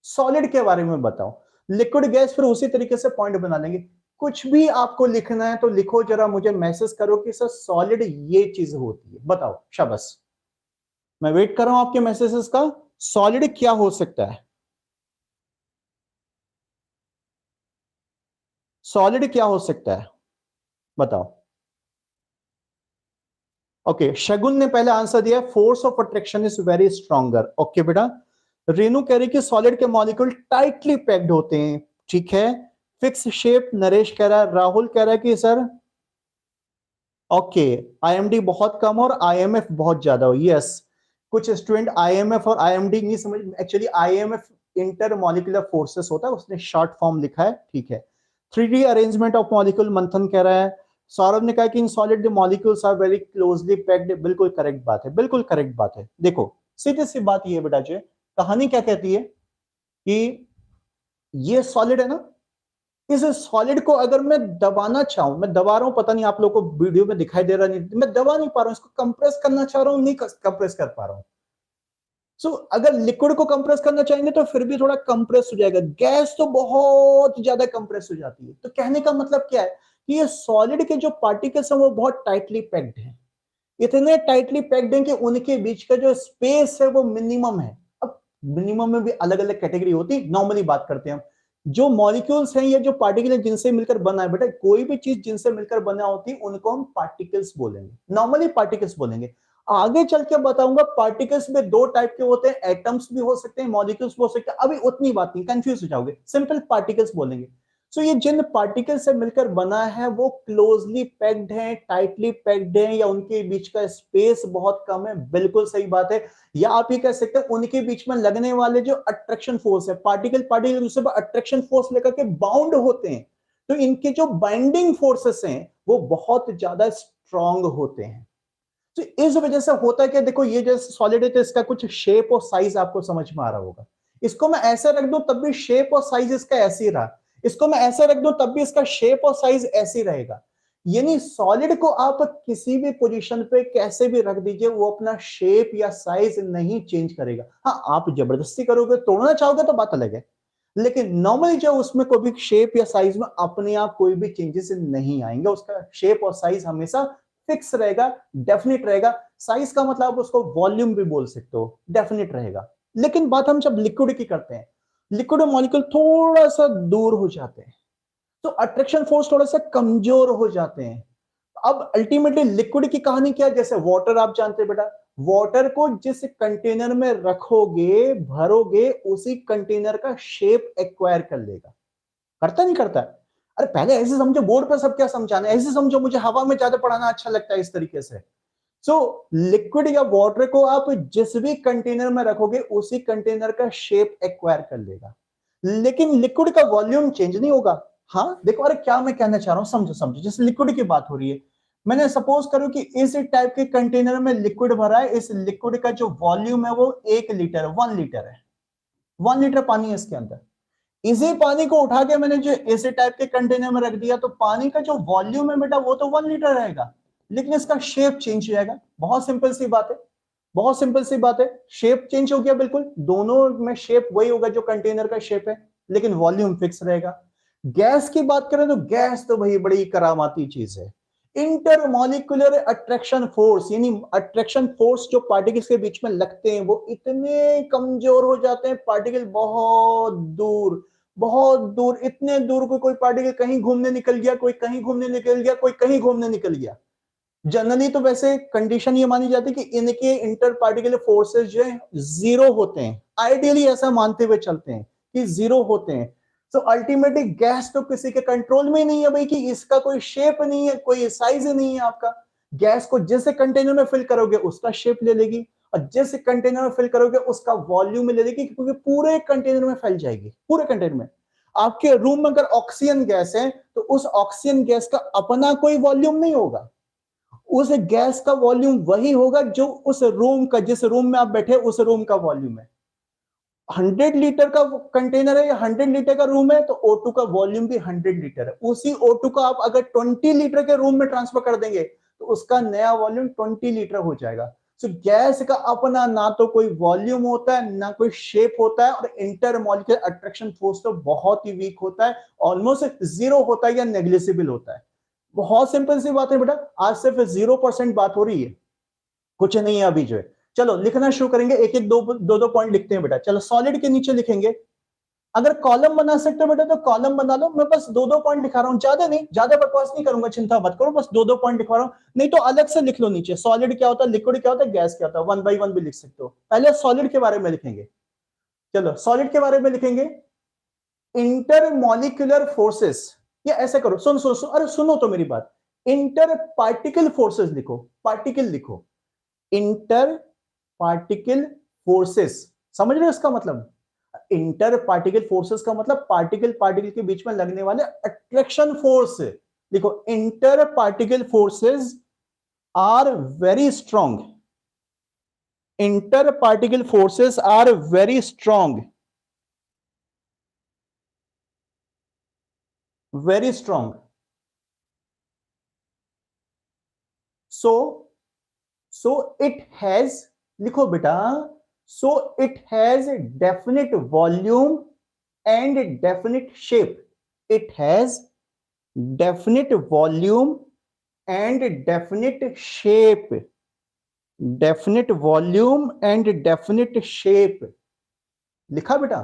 सॉलिड के बारे में बताओ। लिक्विड, गैस फिर उसी तरीके से पॉइंट बना लेंगे। कुछ भी आपको लिखना है तो लिखो, जरा मुझे मैसेज करो कि सर सॉलिड ये चीज होती है, बताओ। शाबाश, मैं वेट कर रहा हूं आपके मैसेजेस का। सॉलिड क्या हो सकता है? सॉलिड क्या हो सकता है बताओ। ओके, शगुन ने पहले आंसर दिया, force of attraction is very stronger. Okay बेटा। रेनू कह रही कि सॉलिड के मॉलिक्यूल टाइटली पैक्ड होते हैं, ठीक है। फिक्स शेप, नरेश कह रहा है। राहुल कह रहा है कि सर ओके, आईएमडी बहुत कम और आईएमएफ बहुत ज्यादा हो। यस, कुछ स्टूडेंट आईएमएफ और आईएमडी नहीं समझ, actually IMF inter molecular forces होता है, उसने शॉर्ट फॉर्म लिखा है, ठीक है। 3D अरेंजमेंट ऑफ मॉलिक्यूल, मंथन कह रहा है। सौरभ ने कहा कि in solid molecules are very closely packed. बिल्कुल करेक्ट बात है, बिल्कुल करेक्ट बात है। देखो सीधी सी बात ये बेटा जी, कहानी क्या कहती है कि ये सॉलिड है ना, इस सॉलिड को अगर मैं दबाना चाहूं, मैं दबा रहा हूं, पता नहीं आप लोगों को वीडियो में दिखाई दे रहा नहीं, मैं दबा नहीं पा रहा हूं, इसको कंप्रेस करना चाह रहा हूं, नहीं कंप्रेस कर पा रहा हूं। सो अगर लिक्विड को कंप्रेस करना चाहेंगे तो फिर भी थोड़ा कंप्रेस हो जाएगा, गैस तो बहुत ज्यादा कंप्रेस हो जाती है। तो कहने का मतलब क्या है कि ये सॉलिड के जो पार्टिकल्स हैं वो बहुत टाइटली पैक्ड हैं, इतने टाइटली पैक्ड हैं कि उनके बीच का जो स्पेस है वो मिनिमम है। अब मिनिमम में भी अलग अलग कैटेगरी होती है, नॉर्मली बात करते हैं हम। जो मॉलिक्यूल्स हैं या जो पार्टिकल है जिनसे मिलकर बना है, बेटा कोई भी चीज जिनसे मिलकर बना होती है उनको हम पार्टिकल्स बोलेंगे, नॉर्मली पार्टिकल्स बोलेंगे। आगे चल के बताऊंगा पार्टिकल्स में 2 टाइप के होते हैं, एटम्स भी हो सकते हैं, मॉलिक्यूल्स भी हो सकते हैं। अभी उतनी बात नहीं, कंफ्यूज हो जाओगे, सिंपल पार्टिकल्स बोलेंगे। सो ये जिन पार्टिकल से मिलकर बना है वो क्लोजली पैक्ड है, टाइटली पैक्ड है, या उनके बीच का स्पेस बहुत कम है। बिल्कुल सही बात है। या आप ये कह सकते हैं उनके बीच में लगने वाले जो अट्रैक्शन फोर्स है, पार्टिकल पार्टिकल दूसरे पर अट्रैक्शन फोर्स लेकर के बाउंड होते हैं, तो इनके जो बाइंडिंग फोर्सेस हैं वो बहुत ज्यादा स्ट्रांग होते हैं। तो इस वजह से होता है कि देखो ये जैसे सॉलिड है तो इसका कुछ शेप और साइज आपको समझ में आ रहा होगा। इसको मैं ऐसे रख दूं तब भी शेप और साइज इसका ऐसे ही रहा, इसको मैं ऐसे रख दूं तब भी इसका शेप और साइज ऐसे ही रहेगा। यानी सॉलिड को आप किसी भी पोजीशन पे कैसे भी रख दीजिए वो अपना शेप या साइज नहीं चेंज करेगा। हाँ, आप जबरदस्ती करोगे, तोड़ना चाहोगे तो बात अलग है, लेकिन नॉर्मली जो उसमें कोई भी शेप या साइज में अपने आप कोई भी चेंजेस नहीं आएंगे, उसका शेप और साइज हमेशा फिक्स रहेगा, डेफिनेट रहेगा। साइज का मतलब आप उसको वॉल्यूम भी बोल सकते हो, डेफिनेट रहेगा। लेकिन बात हम जब लिक्विड की करते हैं, लिक्विड मॉलिक्यूल थोड़ा सा दूर हो जाते हैं तो अट्रैक्शन फोर्स थोड़ा सा कमजोर हो जाते हैं। अब अल्टीमेटली लिक्विड की कहानी क्या है, जैसे वाटर आप जानते हैं बेटा, वाटर को जिस कंटेनर में रखोगे भरोगे उसी कंटेनर का शेप एक्वायर कर लेगा। करता नहीं करता? अरे पहले ऐसे समझो, बोर्ड पर सब क्या समझाना है, ऐसे समझो, मुझे हवा में ज्यादा पढ़ाना अच्छा लगता है इस तरीके से। सो लिक्विड या वाटर को आप जिस भी कंटेनर में रखोगे उसी कंटेनर का शेप एक्वायर कर लेगा, लेकिन लिक्विड का वॉल्यूम चेंज नहीं होगा। हाँ देखो, अरे क्या मैं कहना चाह रहा हूं, समझो समझो, जैसे लिक्विड की बात हो रही है, मैंने सपोज करूं कि इस टाइप के कंटेनर में लिक्विड भरा है, इस लिक्विड का जो वॉल्यूम है वो 1 लीटर 1 लीटर है, 1 लीटर पानी है इसके अंदर। इसी पानी को उठा के मैंने जो इसी टाइप के कंटेनर में रख दिया तो पानी का जो वॉल्यूम है बेटा वो तो 1 लीटर रहेगा, लेकिन इसका शेप चेंज हो जाएगा। बहुत सिंपल सी बात है, बहुत सिंपल सी बात है, शेप चेंज हो गया, बिल्कुल दोनों में शेप वही होगा जो कंटेनर का शेप है, लेकिन वॉल्यूम फिक्स रहेगा। गैस की बात करें तो गैस तो भाई बड़ी करामाती चीज है। इंटरमॉलिक्यूलर अट्रैक्शन फोर्स, यानी अट्रैक्शन फोर्स जो पार्टिकल्स के बीच में लगते हैं वो इतने कमजोर हो जाते हैं, पार्टिकल बहुत दूर, बहुत दूर, इतने दूर को कोई पार्टिकल कहीं घूमने निकल गया, कोई कहीं घूमने निकल गया, कोई कहीं घूमने निकल गया। जनरली तो वैसे कंडीशन ये मानी जाती है कि इनके इंटर पार्टिकुलर फोर्सेस जो है जीरो होते हैं, आइडियली ऐसा मानते हुए चलते हैं कि जीरो होते हैं। सो अल्टीमेटली गैस तो किसी के कंट्रोल में नहीं है भाई, कि इसका कोई शेप नहीं है, कोई साइज नहीं है आपका। गैस को जिस कंटेनर में फिल करोगे उसका शेप ले लेगी, और जिस कंटेनर में फिल करोगे उसका वॉल्यूम ले लेगी, क्योंकि पूरे कंटेनर में फैल जाएगी, पूरे कंटेनर में। आपके रूम में अगर ऑक्सीजन गैस है तो उस ऑक्सीजन गैस का अपना कोई वॉल्यूम नहीं होगा, उस गैस का वॉल्यूम वही होगा जो उस रूम का, जिस रूम में आप बैठे उस रूम का वॉल्यूम है। 100 लीटर का कंटेनर है या 100 लीटर का रूम है, तो O2 का वॉल्यूम भी 100 लीटर है। उसी O2 का आप अगर 20 लीटर के रूम में ट्रांसफर कर देंगे तो उसका नया वॉल्यूम 20 लीटर हो जाएगा। सो गैस का अपना ना तो कोई वॉल्यूम होता है, ना कोई शेप होता है, और इंटरमॉलिक्यूलर अट्रैक्शन फोर्स तो बहुत ही वीक होता है, ऑलमोस्ट जीरो होता है या नेग्लिजिबल होता है। बहुत सिंपल सी बात है बेटा, आज सिर्फ 0% बात हो रही है, कुछ नहीं है अभी जो है। चलो लिखना शुरू करेंगे, एक एक दो पॉइंट लिखते हैं बेटा। चलो सॉलिड के नीचे लिखेंगे, अगर कॉलम बना सकते हो बेटा तो कॉलम बना लो। मैं बस दो पॉइंट लिखा रहा हूं, ज्यादा नहीं, ज्यादा बकवास नहीं करूंगा, चिंता मत करो, बस दो पॉइंट लिखवा रहा हूं। नहीं तो अलग से लिख लो नीचे, सॉलिड क्या होता है, लिक्विड क्या होता है, गैस क्या होता है, 1 by 1 भी लिख सकते हो। पहले सॉलिड के बारे में लिखेंगे। चलो सॉलिड के बारे में लिखेंगे, इंटरमॉलिक्यूलर फोर्सेस, या ऐसे करो, सुन सुन सुन, अरे सुनो तो मेरी बात, इंटर पार्टिकल फोर्सेस लिखो, पार्टिकल लिखो, इंटर पार्टिकल फोर्सेस। समझ रहे हो इसका मतलब? इंटर पार्टिकल फोर्सेस का मतलब पार्टिकल पार्टिकल के बीच में लगने वाले अट्रैक्शन फोर्स। देखो, inter particle forces are very strong, inter particle forces are very strong, very strong. So it has, लिखो बेटा, so it has definite volume and definite shape, it has definite volume and definite shape, definite volume and definite shape. लिखा बेटा?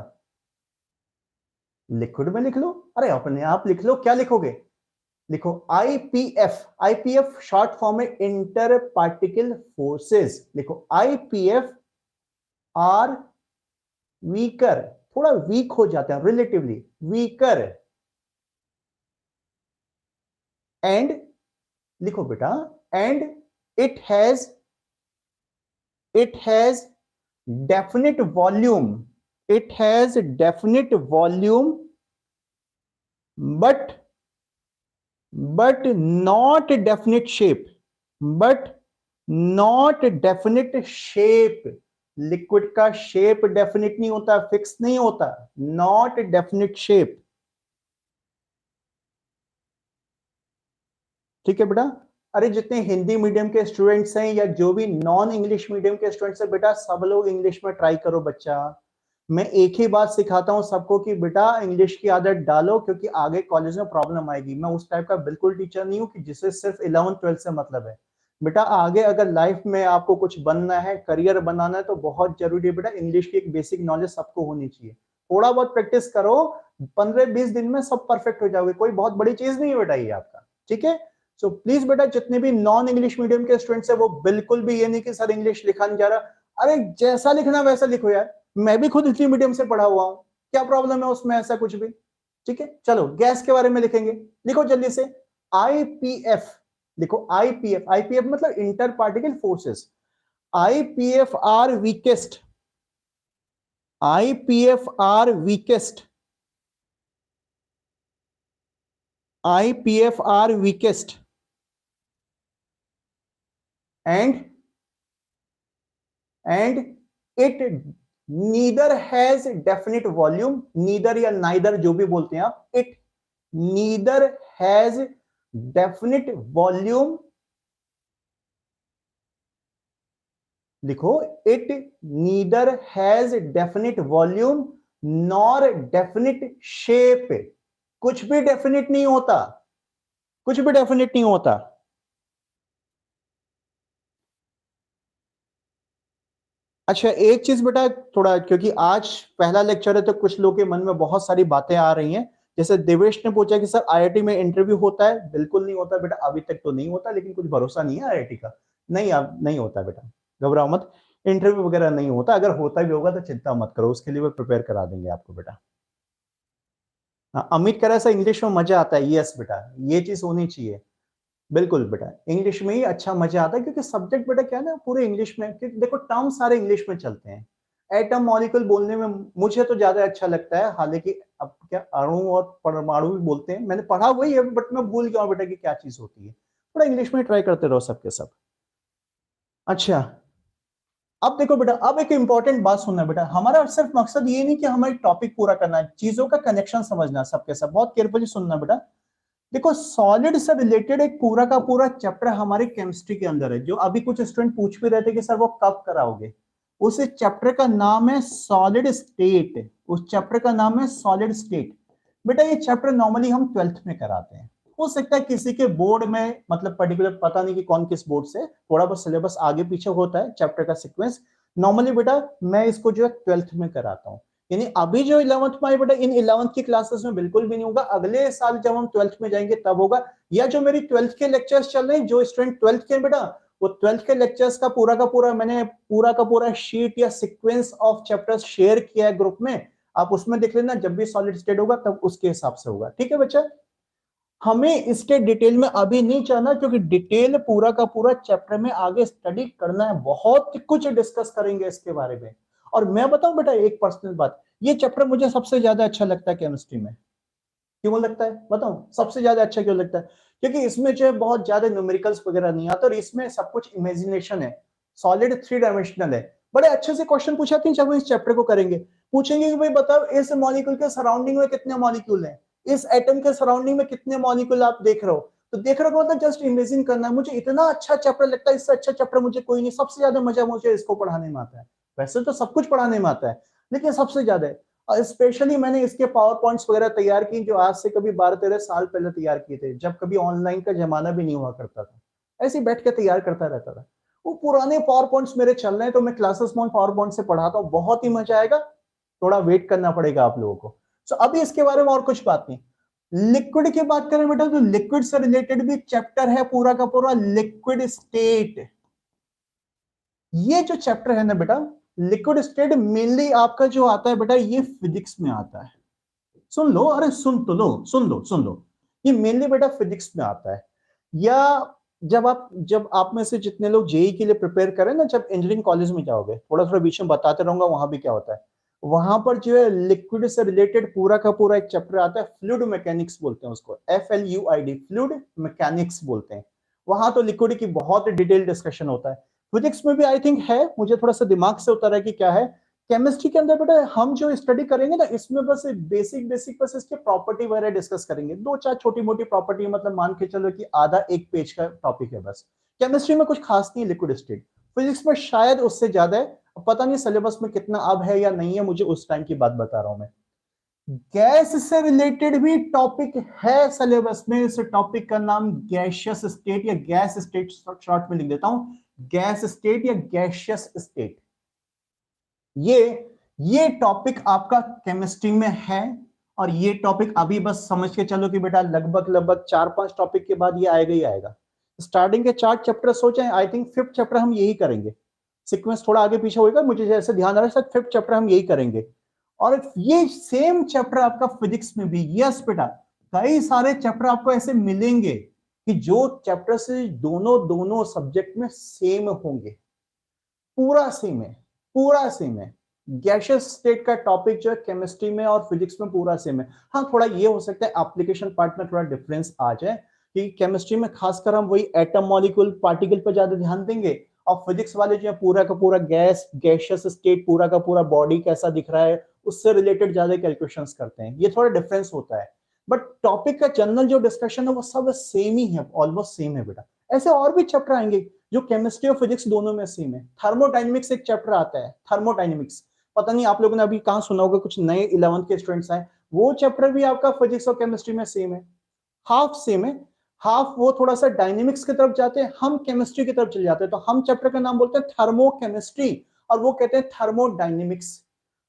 लिक्विड में लिख लो, अरे अपने आप लिख लो, क्या लिखोगे? लिखो आईपीएफ, आईपीएफ शॉर्ट फॉर्म है इंटर पार्टिकल फोर्सेस। लिखो आईपीएफ आर वीकर, थोड़ा वीक हो जाते हैं, रिलेटिवली वीकर, एंड लिखो बेटा, and it has definite volume, it has definite volume but not definite shape, but not definite shape। Liquid का शेप डेफिनेट नहीं होता, फिक्स नहीं होता, नॉट डेफिनेट शेप। ठीक है बेटा? अरे जितने हिंदी मीडियम के स्टूडेंट्स हैं या जो भी नॉन इंग्लिश मीडियम के स्टूडेंट्स हैं बेटा, सब लोग इंग्लिश में ट्राई करो बच्चा। मैं एक ही बात सिखाता हूं सबको कि बेटा इंग्लिश की आदत डालो, क्योंकि आगे कॉलेज में प्रॉब्लम आएगी। मैं उस टाइप का बिल्कुल टीचर नहीं हूं कि जिसे सिर्फ 11th 12th से मतलब है। बेटा आगे अगर लाइफ में आपको कुछ बनना है, करियर बनाना है, तो बहुत जरूरी है बेटा इंग्लिश की एक बेसिक नॉलेज सबको होनी चाहिए। थोड़ा बहुत प्रैक्टिस करो, 15-20 दिन में सब परफेक्ट हो जाओगे, कोई बहुत बड़ी चीज नहीं है बेटा ये आपका। ठीक है? सो प्लीज बेटा जितने भी नॉन इंग्लिश मीडियम के स्टूडेंट्स है वो बिल्कुल भी ये नहीं कि सर इंग्लिश लिखा नहीं जा रहा, अरे जैसा लिखना वैसा लिखो यार। मैं भी खुद हिंदी मीडियम से पढ़ा हुआ हूं, क्या प्रॉब्लम है उसमें, ऐसा कुछ भी। ठीक है? चलो गैस के बारे में लिखेंगे, लिखो जल्दी से, आईपीएफ। लिखो आईपीएफ, आईपीएफ मतलब inter particle forces. IPF are weakest, IPF are weakest, IPF are weakest, and it neither has definite volume, neither या नाइदर जो भी बोलते हैं आप, it neither has definite volume, लिखो it neither has definite volume nor definite shape. कुछ भी डेफिनेट नहीं होता, कुछ भी डेफिनेट नहीं होता। अच्छा एक चीज बेटा, थोड़ा क्योंकि आज पहला लेक्चर है तो कुछ लोगों के मन में बहुत सारी बातें आ रही हैं। जैसे देवेश ने पूछा कि सर आईआईटी में इंटरव्यू होता है? बिल्कुल नहीं होता बेटा, अभी तक तो नहीं होता, लेकिन कुछ भरोसा नहीं है आईआईटी का। नहीं, अब नहीं होता बेटा, घबराओ मत, इंटरव्यू वगैरह नहीं होता। अगर होता भी होगा तो चिंता मत करो, उसके लिए वो प्रिपेयर करा देंगे आपको बेटा। अमित कह रहा है इंग्लिश में मजा आता है। यस बेटा, ये चीज होनी चाहिए। बिल्कुल बेटा, इंग्लिश में ही अच्छा मजा आता है, क्योंकि सब्जेक्ट बेटा क्या है ना, पूरे इंग्लिश में, क्योंकि देखो टर्म सारे इंग्लिश में चलते हैं। एटम मॉलिक्यूल बोलने में मुझे तो ज्यादा अच्छा लगता है, हालांकि अब क्या अणु और परमाणु भी बोलते हैं, मैंने पढ़ा वही है, बट मैं भूल गया बेटा कि क्या चीज होती है। थोड़ा इंग्लिश में ट्राई करते रहो सबके सब। अच्छा, अब देखो बेटा, अब एक इंपॉर्टेंट बात सुनना बेटा, हमारा सिर्फ मकसद ये नहीं कि हमारी टॉपिक पूरा करना है, चीजों का कनेक्शन समझना सबके सब। बहुत केयरफुली सुनना बेटा। देखो, सॉलिड से रिलेटेड एक पूरा का पूरा चैप्टर हमारी केमिस्ट्री के अंदर है, जो अभी कुछ स्टूडेंट पूछ भी रहे थे कि सर वो कब कराओगे। उस चैप्टर का नाम है सॉलिड स्टेट। उस चैप्टर का नाम है सॉलिड स्टेट। बेटा ये चैप्टर नॉर्मली हम 12th में कराते हैं। हो सकता है किसी के बोर्ड में, मतलब पर्टिकुलर पता नहीं कि कौन किस बोर्ड से, थोड़ा बहुत सिलेबस आगे पीछे होता है चैप्टर का सीक्वेंस। नॉर्मली बेटा मैं इसको जो है 12th में कराता हूँ। यानी अभी जो 11th में बेटा, इन 11th की क्लासेस में बिल्कुल भी नहीं होगा, अगले साल जब हम 12th में जाएंगे तब होगा। या जो मेरी 12th के लेक्चर्स चल रहे हैं, जो स्टूडेंट 12th के बेटा, वो 12th के लेक्चर्स का पूरा मैंने पूरा का पूरा शीट या सीक्वेंस ऑफ चैप्टर्स शेयर किया है ग्रुप में। आप उसमें देख लेना, जब भी सॉलिड स्टेट होगा तब उसके हिसाब से होगा। ठीक है बच्चा, हमें इसके डिटेल में अभी नहीं जाना, क्योंकि डिटेल पूरा का पूरा चैप्टर में आगे स्टडी करना है, बहुत कुछ डिस्कस करेंगे इसके बारे में। और मैं बताऊं बेटा एक पर्सनल बात, ये चैप्टर मुझे सबसे ज्यादा अच्छा लगता है केमिस्ट्री में। क्यों लगता है बताऊं, सबसे ज्यादा अच्छा क्यों लगता है? क्योंकि इसमें जो है बहुत ज्यादा न्यूमेरिकल्स वगैरह नहीं आता, और इसमें सब कुछ इमेजिनेशन है। सॉलिड 3 डायमेंशनल है। बड़े अच्छे से क्वेश्चन पूछा कि जब हम इस चैप्टर को करेंगे, पूछेंगे कि भाई बताओ इस मॉलिक्यूल के सराउंडिंग में कितने मॉलिक्यूल हैं, इस एटम के सराउंडिंग में कितने मॉलिक्यूल आप देख रहे हो। तो देख रहे हो मतलब जस्ट इमेजिन करना है। मुझे इतना अच्छा चैप्टर लगता है, इससे अच्छा चैप्टर मुझे कोई नहीं। सबसे ज्यादा मजा मुझे इसको पढ़ाने में आता है। वैसे तो सब कुछ पढ़ाने में आता है, लेकिन सबसे ज्यादा, और स्पेशली मैंने इसके पावर पॉइंट्स वगैरह तैयार की, जो आज से कभी 12-13 साल पहले तैयार किए थे, जब कभी ऑनलाइन का जमाना भी नहीं हुआ करता था। ऐसे ही बैठ के तैयार करता रहता था। वो पुराने पावर पॉइंट्स मेरे चल रहे हैं, तो मैं क्लासेस में पावर पॉइंट से पढ़ाता हूँ, बहुत ही मजा आएगा। थोड़ा वेट करना पड़ेगा आप लोगों को। सो अभी इसके बारे में और कुछ बात नहीं। लिक्विड की बात करें बेटा, तो लिक्विड से रिलेटेड भी चैप्टर है पूरा का पूरा, लिक्विड स्टेट। ये जो चैप्टर है ना बेटा, लिक्विड स्टेट, मेनली आपका जो आता है बेटा, ये फिजिक्स में आता है। सुन लो, अरे सुन तो लो, सुन लो। ये मेनली बेटा फिजिक्स में आता है। या जब आप में से जितने लोग जेई के लिए प्रिपेयर करें ना, जब इंजीनियरिंग कॉलेज में जाओगे, थोड़ा थोड़ा बीच में बताते रहूंगा वहां भी क्या होता है। वहां पर जो है लिक्विड से रिलेटेड पूरा का पूरा एक चैप्टर आता है, फ्लूइड मैकेनिक्स बोलते हैं उसको, FLUID, फ्लूइड मैकेनिक्स बोलते हैं। वहां तो लिक्विड की बहुत डिटेल डिस्कशन होता है। फिजिक्स में भी आई थिंक है, मुझे थोड़ा सा दिमाग से उतर है कि क्या है। केमिस्ट्री के अंदर बेटा हम जो स्टडी करेंगे ना, इसमें बस बेसिक बेसिक बस इसके प्रॉपर्टी वगैरह डिस्कस करेंगे, दो चार छोटी मोटी प्रॉपर्टी, मतलब मान के चलो कि आधा एक पेज का टॉपिक है बस। केमिस्ट्री में कुछ खास नहीं लिक्विड स्टेट। फिजिक्स में शायद उससे ज्यादा है, पता नहीं सिलेबस में कितना अब है या नहीं है, मुझे उस टाइम की बात बता रहा हूं मैं। गैस से रिलेटेड भी टॉपिक है सिलेबस में। इस टॉपिक का नाम गैसियस स्टेट या गैस स्टेट, शॉर्ट में लिख देता हूं, गैस स्टेट या गैसियस स्टेट। ये टॉपिक आपका केमिस्ट्री में है। और ये टॉपिक अभी बस समझ के चलो कि बेटा लगभग लगभग 4-5 टॉपिक के बाद ये आएगा ही आएगा। स्टार्टिंग के 4 चैप्टर सोचे, आई थिंक 5th चैप्टर हम यही करेंगे। सीक्वेंस थोड़ा आगे पीछे होगा, मुझे जैसे ध्यान आ रहा है, 5th चैप्टर हम यही करेंगे। और ये सेम चैप्टर आपका फिजिक्स में भी, यस बेटा, कई सारे चैप्टर आपको ऐसे मिलेंगे कि जो चैप्टर से दोनों दोनों सब्जेक्ट में सेम होंगे। पूरा सेम है, पूरा सेम है। गैसियस स्टेट का टॉपिक जो है केमिस्ट्री में और फिजिक्स में पूरा सेम है। हाँ, थोड़ा ये हो सकता है एप्लीकेशन पार्ट में थोड़ा डिफरेंस आ जाए, कि केमिस्ट्री में खासकर हम वही एटम मॉलिक्यूल पार्टिकल पर ज्यादा ध्यान देंगे, और फिजिक्स वाले जो है पूरा का पूरा गैसियस स्टेट, पूरा का पूरा बॉडी कैसा दिख रहा है, उससे रिलेटेड ज्यादा कैलकुलेशंस करते हैं। ये थोड़ा डिफरेंस होता है, बट टॉपिक का जनरल जो डिस्कशन है वो सब सेम ही है, ऑलमोस्ट सेम है बेटा। ऐसे और भी चैप्टर आएंगे जो केमिस्ट्री और फिजिक्स दोनों में सेम है। थर्मोडायनेमिक्स एक चैप्टर आता है, थर्मोडायनेमिक्स। पता नहीं आप लोगों ने अभी कहां सुना होगा, कुछ नए 11th के स्टूडेंट्स आए, वो चैप्टर भी आपका फिजिक्स और केमिस्ट्री में सेम है, हाफ सेम है। हाफ वो थोड़ा सा डायनेमिक्स की तरफ जाते हैं, हम केमिस्ट्री की तरफ चले जाते हैं, तो हम चैप्टर का नाम बोलते हैं थर्मोकेमिस्ट्री, और वो कहते हैं थर्मोडायनेमिक्स।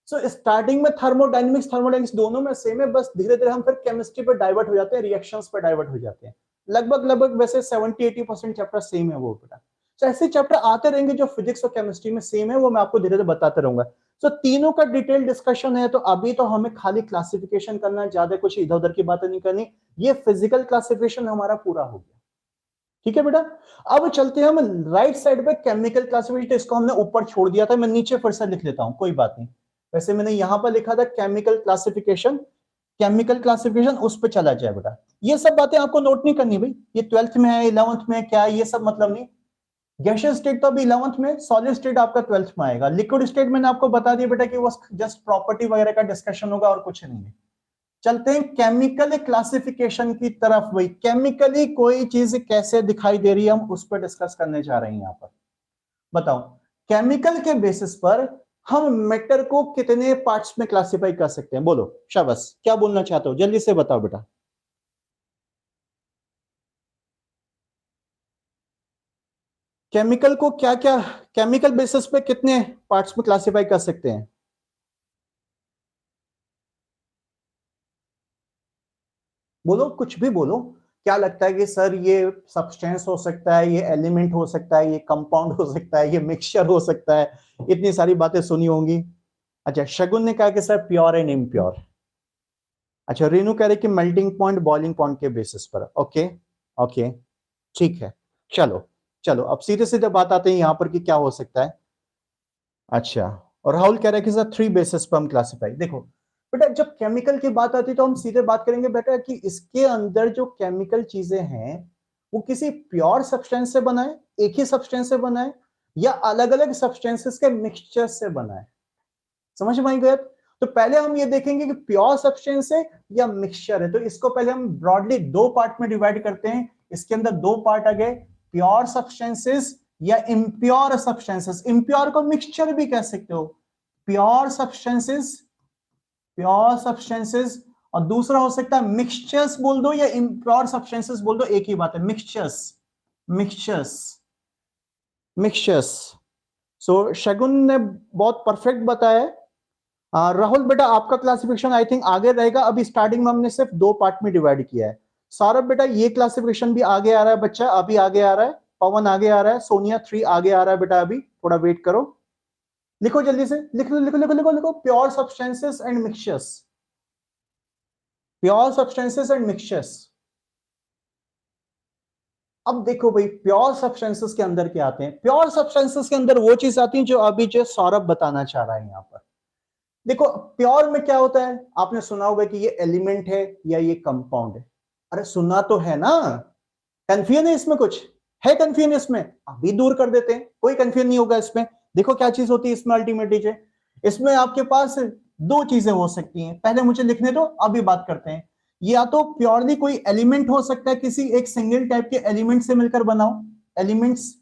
सो स्टार्टिंग में थर्मोडायनेमिक्स दोनों में सेम है, बस धीरे धीरे हम फिर केमिस्ट्री पर डाइवर्ट हो जाते हैं, रिएक्शंस पर डाइवर्ट हो जाते हैं। लगभग लगभग वैसे 70-80% चैप्टर सेम है वो बेटा। तो ऐसे चैप्टर आते रहेंगे जो फिजिक्स और केमिस्ट्री में सेम है, वो मैं आपको धीरे धीरे बताते रहूंगा। सो तीनों का डिटेल डिस्कशन है, तो अभी तो हमें खाली क्लासिफिकेशन करना है, ज्यादा कुछ इधर उधर की बातें नहीं करनी। ये फिजिकल क्लासिफिकेशन हमारा पूरा हो गया, ठीक है बेटा। अब चलते हैं हम राइट साइड पे केमिकल क्लासिफिकेशन, इसको हमने ऊपर छोड़ दिया था, मैं नीचे फिर से लिख लेता हूं, कोई बात नहीं। वैसे मैंने यहां पर लिखा था केमिकल क्लासिफिकेशन, केमिकल क्लासिफिकेशन उस पर चला जाए बेटा। ये सब बातें आपको नोट नहीं करनी भाई, ये 12th में है, 11th में है, क्या है ये सब मतलब नहीं। गैसियस स्टेट तो अभी 11th में, सॉलिड स्टेट आपका 12th में आएगा। लिक्विड स्टेट मैंने आपको बता दिया बेटा कि वो जस्ट प्रॉपर्टी वगैरह का डिस्कशन होगा और कुछ नहीं है। चलते हैं केमिकल क्लासिफिकेशन की तरफ। भाई केमिकली कोई चीज कैसे दिखाई दे रही है, हम उस पर डिस्कस करने जा रहे हैं यहां पर। बताओ, केमिकल के बेसिस पर हम मैटर को कितने पार्ट्स में क्लासिफाई कर सकते हैं? बोलो शाबाश, क्या बोलना चाहते हो, जल्दी से बताओ बेटा। केमिकल को क्या क्या, केमिकल बेसिस पे कितने पार्ट्स में क्लासिफाई कर सकते हैं? बोलो, कुछ भी बोलो। क्या लगता है कि सर ये सब्सटेंस हो सकता है, ये एलिमेंट हो सकता है, ये कंपाउंड हो सकता है, ये मिक्सचर हो सकता है, इतनी सारी बातें सुनी होंगी। अच्छा, शगुन ने कहा कि सर प्योर एंड इम्प्योर। अच्छा, रेनू कह रहे कि मेल्टिंग पॉइंट बॉइलिंग पॉइंट के बेसिस पर। ओके ओके, ठीक है। चलो चलो, अब सीधे सीधे बात आते हैं यहां पर कि क्या हो सकता है। अच्छा, और राहुल कह रहा है कि सर 3 बेसिस पर हम क्लासिफाई। देखो बेटा, जब केमिकल की बात आती है तो हम सीधे बात करेंगे बेटा कि इसके अंदर जो केमिकल चीजें हैं वो किसी प्योर सब्सटेंस से बना है, एक ही सब्सटेंस से बना है, या अलग अलग सब्सटेंसेस के मिक्सचर से बना है। समझ में आई बात? तो पहले हम ये देखेंगे कि प्योर सब्सटेंस है या मिक्सचर है। तो इसको पहले हम ब्रॉडली दो पार्ट में डिवाइड करते हैं। इसके अंदर दो पार्ट आ गए, प्योर सब्सटेंसेस या इम्प्योर सब्सटेंसेस। इम्प्योर को मिक्सचर भी कह सकते हो। प्योर सब्सटेंसेस, प्योर सब्सटेंसेस, और दूसरा हो सकता है मिक्सचर्स बोल दो या इम्प्योर सब्सटेंसेस बोल दो, एक ही बात है, मिक्सचर्स, मिक्सचर्स, मिक्सचर्स। सो शगुन ने बहुत परफेक्ट बताया है। राहुल बेटा, आपका क्लासिफिकेशन आई थिंक आगे रहेगा। अभी स्टार्टिंग में हमने सिर्फ दो पार्ट में डिवाइड किया है। सौरभ बेटा, ये क्लासिफिकेशन भी आगे आ रहा है बच्चा, अभी आगे आ रहा है। पवन आगे आ रहा है, सोनिया 3 आगे आ रहा है बेटा, अभी थोड़ा वेट करो। लिखो जल्दी से, लिखो लिखो लिखो लिखो लिखो, pure substances and mixtures, pure substances and mixtures. अब देखो भाई, प्योर सब्सटेंसेस के अंदर क्या आते हैं? प्योर सब्सटेंसेस के अंदर वो चीज आती है जो अभी जो सौरभ बताना चाह रहा है यहां पर। देखो, प्योर में क्या होता है, आपने सुना होगा कि ये एलिमेंट है या ये कंपाउंड है। अरे सुना तो है ना? कंफ्यूजन है इसमें? कुछ है कंफ्यूजन इसमें? अभी दूर कर देते हैं, कोई कंफ्यूजन नहीं होगा इसमें। देखो क्या चीज होती है इसमें अल्टीमेटली। इसमें आपके पास दो चीजें हो सकती हैं, पहले मुझे लिखने दो, अभी बात करते हैं। या तो प्योरली कोई एलिमेंट हो सकता है, किसी एक सिंगल टाइप के एलिमेंट से मिलकर बनाओ, एलिमेंट्स,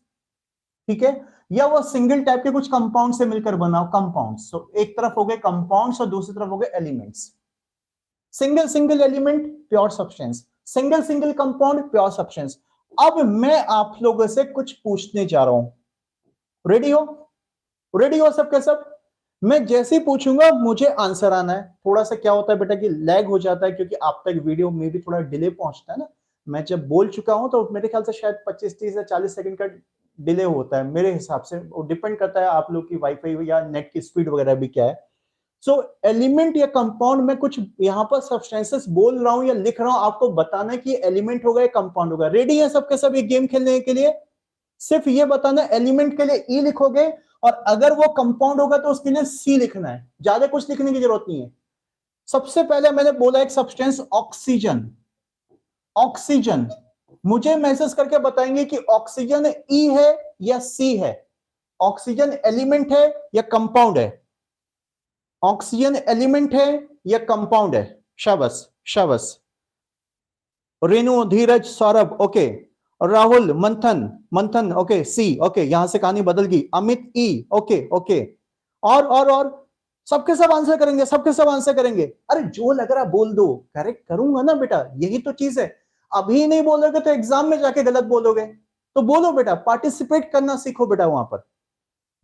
ठीक है। या वो सिंगल टाइप के कुछ कंपाउंड से मिलकर बनाओ, कंपाउंड्स। तो एक तरफ हो गए कंपाउंड्स और दूसरी तरफ हो गए elements. Single single element pure substance, single single compound pure substance. अब मैं आप लोगों से कुछ पूछने जा रहा हूं, रेडी हो? रेडी हो सबके सब? मैं जैसे ही पूछूंगा मुझे आंसर आना है। थोड़ा सा क्या होता है बेटा कि लैग हो जाता है, क्योंकि आप तक वीडियो में भी थोड़ा डिले पहुंचता है ना। मैं जब बोल चुका हूं तो मेरे ख्याल से शायद 25 30 या 40 सेकंड का डिले होता है मेरे हिसाब से। वो डिपेंड करता है आप लोग की वाईफाई या नेट की स्पीड वगैरह भी क्या है। सो एलिमेंट या कंपाउंड में कुछ यहां पर सब्सटेंसेस बोल रहा हूं या लिख रहा हूं, आपको बताना कि एलिमेंट होगा या कंपाउंड होगा। रेडी है सबके सब ये गेम खेलने के लिए? सिर्फ ये बताना, एलिमेंट के लिए ई लिखोगे और अगर वो कंपाउंड होगा तो उसके लिए सी लिखना है, ज्यादा कुछ लिखने की जरूरत नहीं है। सबसे पहले मैंने बोला एक सब्सटेंस ऑक्सीजन, ऑक्सीजन। मुझे मैसेज करके बताएंगे कि ऑक्सीजन ई है या सी है, ऑक्सीजन एलिमेंट है या कंपाउंड है, ऑक्सीजन एलिमेंट है या कंपाउंड है। शाबाश शाबाश। रेणु, धीरज, सौरभ ओके, और राहुल, मंथन, मंथन ओके, सी ओके, यहां से कहानी बदल गई। अमित ई ओके ओके, और सबके सब आंसर करेंगे, सबके सब आंसर करेंगे। अरे जो लग रहा बोल दो, करेक्ट करूंगा ना बेटा, यही तो चीज है। अभी नहीं बोलोगे तो एग्जाम में जाके गलत बोलोगे। तो बोलो बेटा, पार्टिसिपेट करना सीखो बेटा वहां पर।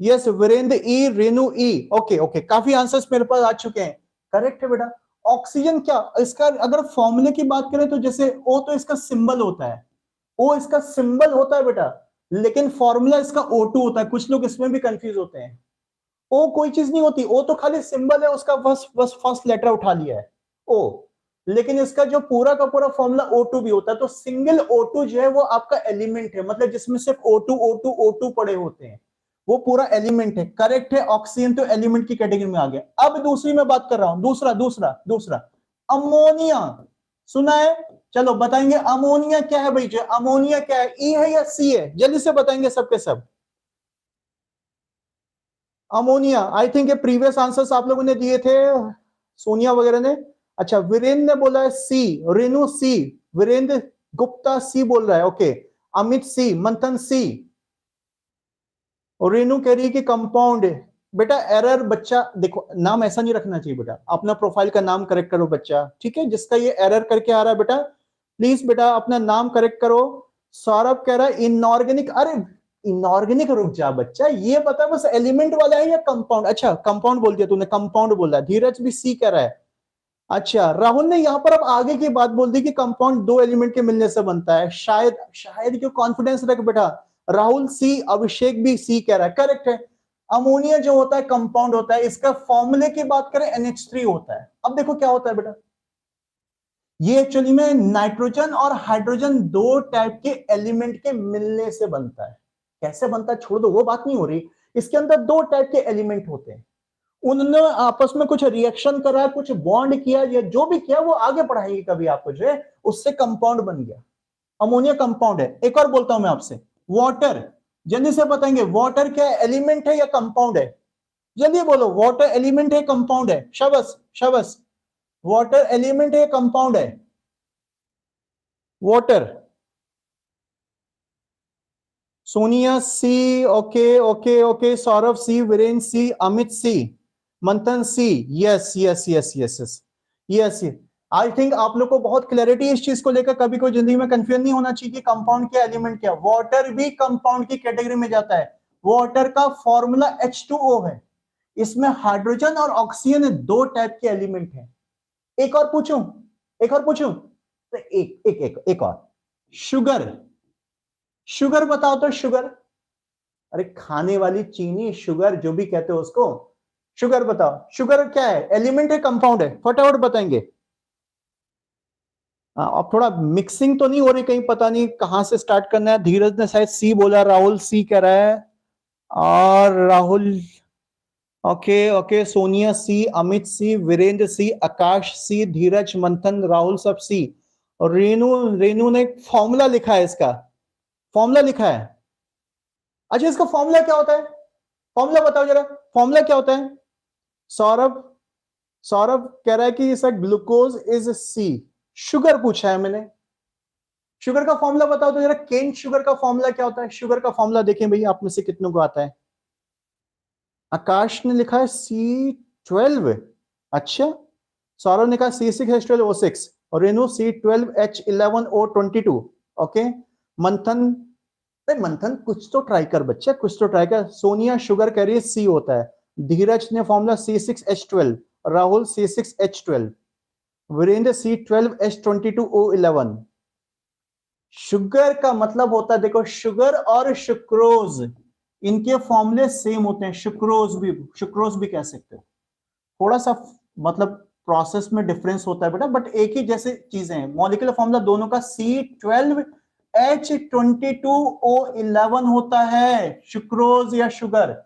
यस, वीरेंद्र ई, रेणु ई ओके ओके, काफी आंसर्स मेरे पास आ चुके हैं। करेक्ट है बेटा। ऑक्सीजन क्या, इसका अगर फॉर्मूले की बात करें तो जैसे ओ तो इसका सिंबल होता है, ओ इसका सिंबल होता है बेटा, लेकिन फॉर्मूला इसका O2 होता है। कुछ लोग इसमें भी कंफ्यूज होते हैं। ओ कोई चीज नहीं होती, ओ तो खाली सिंबल है उसका, बस बस फर्स्ट लेटर उठा लिया है ओ, लेकिन इसका जो पूरा का पूरा फॉर्मूला O2 भी होता है। तो सिंगल O2 जो है वो आपका एलिमेंट है, मतलब जिसमें सिर्फ O2 O2 O2 पड़े होते हैं, वो पूरा एलिमेंट है। करेक्ट है, ऑक्सीजन तो एलिमेंट की कैटेगरी में आ गया। अब दूसरी मैं बात कर रहा हूं, दूसरा दूसरा दूसरा अमोनिया, सुना है? चलो बताएंगे अमोनिया क्या है भाई, जो अमोनिया क्या है, ई है या सी है, जल्दी से बताएंगे सबके सब। अमोनिया, आई थिंक ये प्रीवियस आंसर्स आप लोगों ने दिए थे, सोनिया वगैरह ने। अच्छा, वीरेंद्र ने बोला है सी, रेणु सी, वीरेंद्र गुप्ता सी बोल रहा है, ओके। अमित सी, मंथन सी, और रेणु कह रही है कि कंपाउंड है। बेटा एरर, बच्चा देखो नाम ऐसा नहीं रखना चाहिए बेटा, अपना प्रोफाइल का नाम करेक्ट करो बच्चा, ठीक है? जिसका ये एरर करके आ रहा है बेटा, प्लीज बेटा अपना नाम करेक्ट करो। सौरभ कह रहा है इनऑर्गेनिक, अरे इनऑर्गेनिक, रुक जा बच्चा, ये बता बस एलिमेंट वाला है या कंपाउंड? अच्छा कंपाउंड बोल दिया तूने, कंपाउंड बोला। धीरज भी सी कह रहा है। अच्छा राहुल ने यहां पर अब आगे की बात बोल दी कि कंपाउंड दो एलिमेंट के मिलने से बनता है, शायद शायद क्यों, कॉन्फिडेंस रख बेटा। राहुल सी, अभिषेक भी सी कह रहा है, करेक्ट है। अमोनिया जो होता है कंपाउंड होता है, इसका फॉर्मूले की बात करें NH3 होता है। अब देखो क्या होता है बेटा, ये एक्चुअली में नाइट्रोजन और हाइड्रोजन दो टाइप के एलिमेंट के मिलने से बनता है। कैसे बनता है छोड़ दो, वो बात नहीं हो रही। इसके अंदर दो टाइप के एलिमेंट होते हैं, उन्होंने आपस में कुछ रिएक्शन करा, कुछ बॉन्ड किया, या जो भी किया वो आगे बढ़ाएगी कभी आपको, जो है उससे कंपाउंड बन गया। अमोनिया कंपाउंड है। एक और बोलता हूं मैं आपसे, वाटर, जल्दी से बताएंगे वाटर क्या है, एलिमेंट है या कंपाउंड है? जल्दी बोलो, वाटर एलिमेंट है कंपाउंड है? शबस शबस, वाटर एलिमेंट है कंपाउंड है? Water, Sonia C, okay okay okay, Saurabh C, Viren C, Amit C, Manthan C, yes yes yes yes yes yes. I think आप लोग को बहुत क्लैरिटी इस चीज को लेकर, कभी कोई जिंदगी में कंफ्यूजन नहीं होना चाहिए कि कंपाउंड क्या एलिमेंट क्या। वाटर भी कंपाउंड की कैटेगरी में जाता है। वाटर का फॉर्मूला H2O है, इसमें हाइड्रोजन और ऑक्सीजन दो टाइप के एलिमेंट हैं। एक और पूछूं, एक और पूछूं, तो एक एक एक एक और, शुगर, शुगर बताओ तो शुगर, अरे खाने वाली चीनी, शुगर जो भी कहते हो उसको, शुगर बताओ, शुगर क्या है, एलिमेंट है कंपाउंड है? फटाफट बताएंगे। अब थोड़ा मिक्सिंग तो नहीं हो रही कहीं, पता नहीं कहां से स्टार्ट करना है। धीरज ने शायद सी बोला, राहुल सी कह रहा है, और राहुल ओके ओके, सोनिया सी, अमित सी, वीरेंद्र सी, आकाश सी, धीरज, मंथन, राहुल सब सी, और रेनू, रेनू ने फॉर्मूला लिखा है, इसका फॉर्मूला लिखा है। अच्छा इसका फॉर्मूला क्या होता है, फॉर्मूला बताओ जरा, फॉर्मूला क्या होता है? सौरभ, सौरभ कह रहा है कि sir glucose is C, sugar पूछा है मैंने, शुगर का फॉर्मूला बताओ तो जरा, केन शुगर का फॉर्मूला क्या होता है? शुगर का फॉर्मूला देखें भैया, आप में से कितनों को आता है? आकाश ने लिखा है C12, अच्छा। सौरभ ने कहा C6H12O6, और रेनू C12H11O22, ओके। मंथन, अरे मंथन कुछ तो ट्राई कर बच्चा, कुछ तो ट्राई कर। सोनिया शुगर कह रही है सी होता है। धीरज ने formula C6H12, Rahul C6H12, Virendra C12H22O11। Sugar का मतलब होता है, देखो शुगर और शुक्रोज, इनके फॉर्मूले सेम होते हैं, शुक्रोज भी कह सकते हो। थोड़ा सा मतलब प्रोसेस में डिफरेंस होता है बेटा, बट एक ही जैसे चीजें हैं। मॉलिक्यूलर फॉर्मूला दोनों का C12H22O11 होता है, शुक्रोज या शुगर।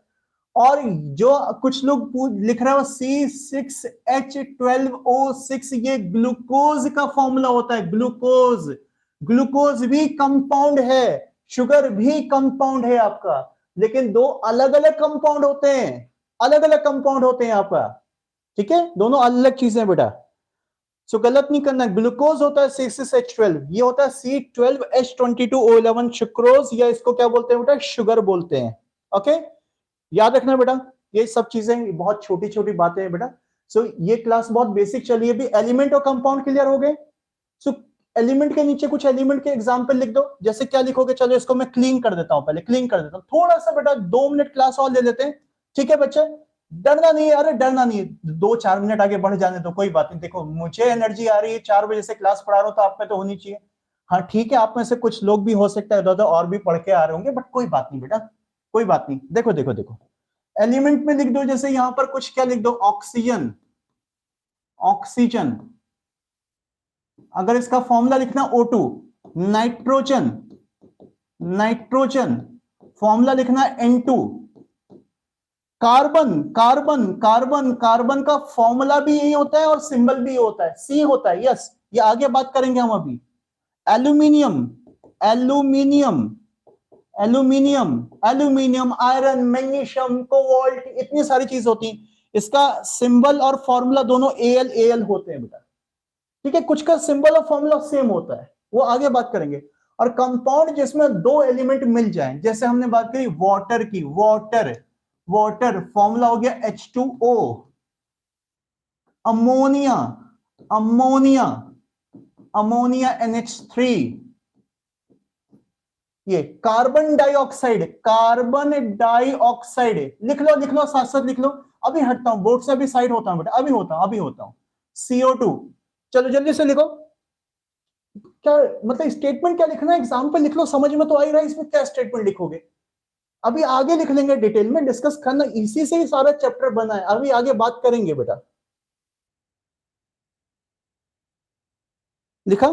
और जो कुछ लोग लिख रहे हो C6H12O6, ये ग्लूकोज का फॉर्मूला होता है, ग्लूकोज। ग्लूकोज भी कंपाउंड है, शुगर भी कंपाउंड है आपका, लेकिन दो अलग अलग कंपाउंड होते हैं, अलग अलग कंपाउंड होते हैं आपका, ठीक है? दोनों अलग अलग चीजें बेटा, सो गलत नहीं करना। ग्लूकोज होता है C6H12, ये होता है C12H22O11 शुक्रोज, या इसको क्या बोलते हैं बेटा, शुगर बोलते हैं, ओके। याद रखना बेटा, ये सब चीजें बहुत छोटी छोटी बातें हैं बेटा। सो ये क्लास बहुत बेसिक चली है। भी एलिमेंट और कंपाउंड क्लियर हो गए। सो एलिमेंट के नीचे कुछ एलिमेंट के एग्जांपल लिख दो, जैसे क्या लिखोगे, चलो इसको मैं क्लीन कर देता हूं, पहले क्लीन कर देता हूं थोड़ा सा बेटा, 2 मिनट क्लास और ले लेते हैं, ठीक है बच्चे? डरना नहीं है, अरे डरना नहीं है, 2-4 मिनट आगे बढ़ जाने दो, कोई बात नहीं। देखो मुझे एनर्जी आ रही है, 4 बजे से क्लास पढ़ा रहा हूं, तो आप में तो होनी चाहिए। हाँ ठीक है, आप में से कुछ लोग भी हो सकता है और भी पढ़ के आ रहे होंगे, बट कोई बात नहीं बेटा, कोई बात नहीं। देखो देखो देखो, एलिमेंट में लिख दो, जैसे यहां पर कुछ क्या लिख दो, ऑक्सीजन, ऑक्सीजन। अगर इसका फॉर्मूला लिखना O2, नाइट्रोजन, नाइट्रोजन, फॉर्मूला लिखना N2, carbon, carbon, carbon, carbon का फॉर्मूला भी यही होता है और सिंबल भी होता है, C होता है। यस, ये आगे बात करेंगे हम अभी। Aluminium, aluminium, aluminium, aluminium, iron, magnesium, cobalt, इतनी सारी चीज होती हैं, इसका सिंबल और फॉर्मूला दोनों Al Al होते हैं बेटा। ठीक है, कुछ का सिंबल और फॉर्मूला सेम होता है, वो आगे बात करेंगे। और कंपाउंड जिसमें दो एलिमेंट मिल जाएं, जैसे हमने बात करी वाटर की, वाटर, वाटर फॉर्मूला हो गया H2O, ammonia, ammonia, ammonia NH3, ये कार्बन डाइऑक्साइड, कार्बन डाइऑक्साइड, लिख लो, लिख लो, साथ साथ लिख लो। अभी हटता हूं बोर्ड से, अभी साइड होता हूं बेटा, अभी होता हूं, अभी होता हूं। CO2, चलो जल्दी से लिखो, क्या मतलब स्टेटमेंट क्या लिखना है, एग्जाम पे लिख लो, समझ में तो आ ही रहा है, इसमें क्या स्टेटमेंट लिखोगे, अभी आगे लिख लेंगे, डिटेल में डिस्कस करना, इसी से ही सारा चैप्टर बना है, अभी आगे बात करेंगे बेटा। लिखा,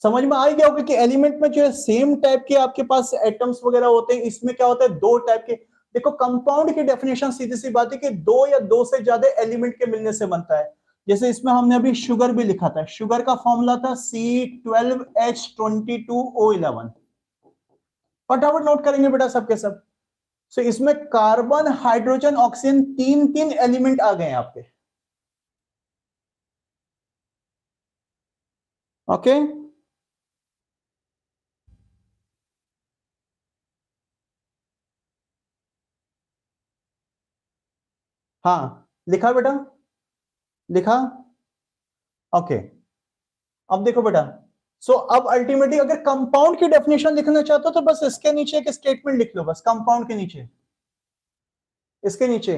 समझ में आ ही गया होगा कि एलिमेंट में जो है सेम टाइप के आपके पास एटम्स वगैरह होते हैं, इसमें क्या होता है, दो टाइप के। देखो कंपाउंड की डेफिनेशन सीधी सी बात है कि दो या दो से ज्यादा एलिमेंट के मिलने से बनता है। जैसे इसमें हमने अभी शुगर भी लिखा था, शुगर का फॉर्मूला था C12H22O11, फटाफट नोट करेंगे बेटा सबके सब। सो इसमें कार्बन, हाइड्रोजन, ऑक्सीजन, तीन तीन एलिमेंट आ गए आपके। ओके, हाँ लिखा बेटा, लिखा, ओके। अब देखो बेटा, सो अब अल्टीमेटली अगर कंपाउंड की डेफिनेशन लिखना चाहते हो तो बस इसके नीचे एक स्टेटमेंट लिख लो, बस कंपाउंड के नीचे, इसके नीचे,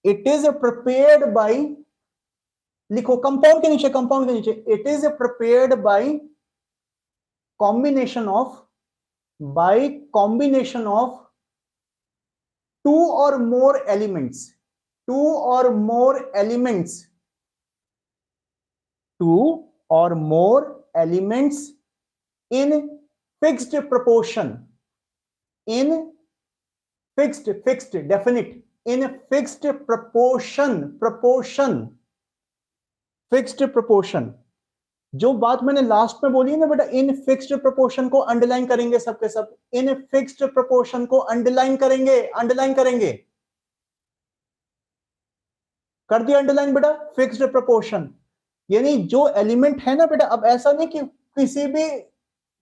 इट इज प्रिपेयर्ड बाय, लिखो कंपाउंड के नीचे, कंपाउंड के नीचे, it is prepared by combination of, by combination of two और मोर एलिमेंट्स, टू और मोर एलिमेंट्स, टू और more elements in fixed proportion, in fixed, fixed, definite, in fixed proportion, proportion, fixed proportion। जो बात मैंने लास्ट में बोली है ना बेटा, इन फिक्स्ड प्रोपोर्शन को अंडरलाइन करेंगे सबके सब, इन फिक्स्ड प्रोपोर्शन को अंडरलाइन करेंगे, अंडरलाइन करेंगे, कर दिया अंडरलाइन बेटा, फिक्स्ड प्रोपोर्शन। यानी जो एलिमेंट है ना बेटा, अब ऐसा नहीं कि किसी भी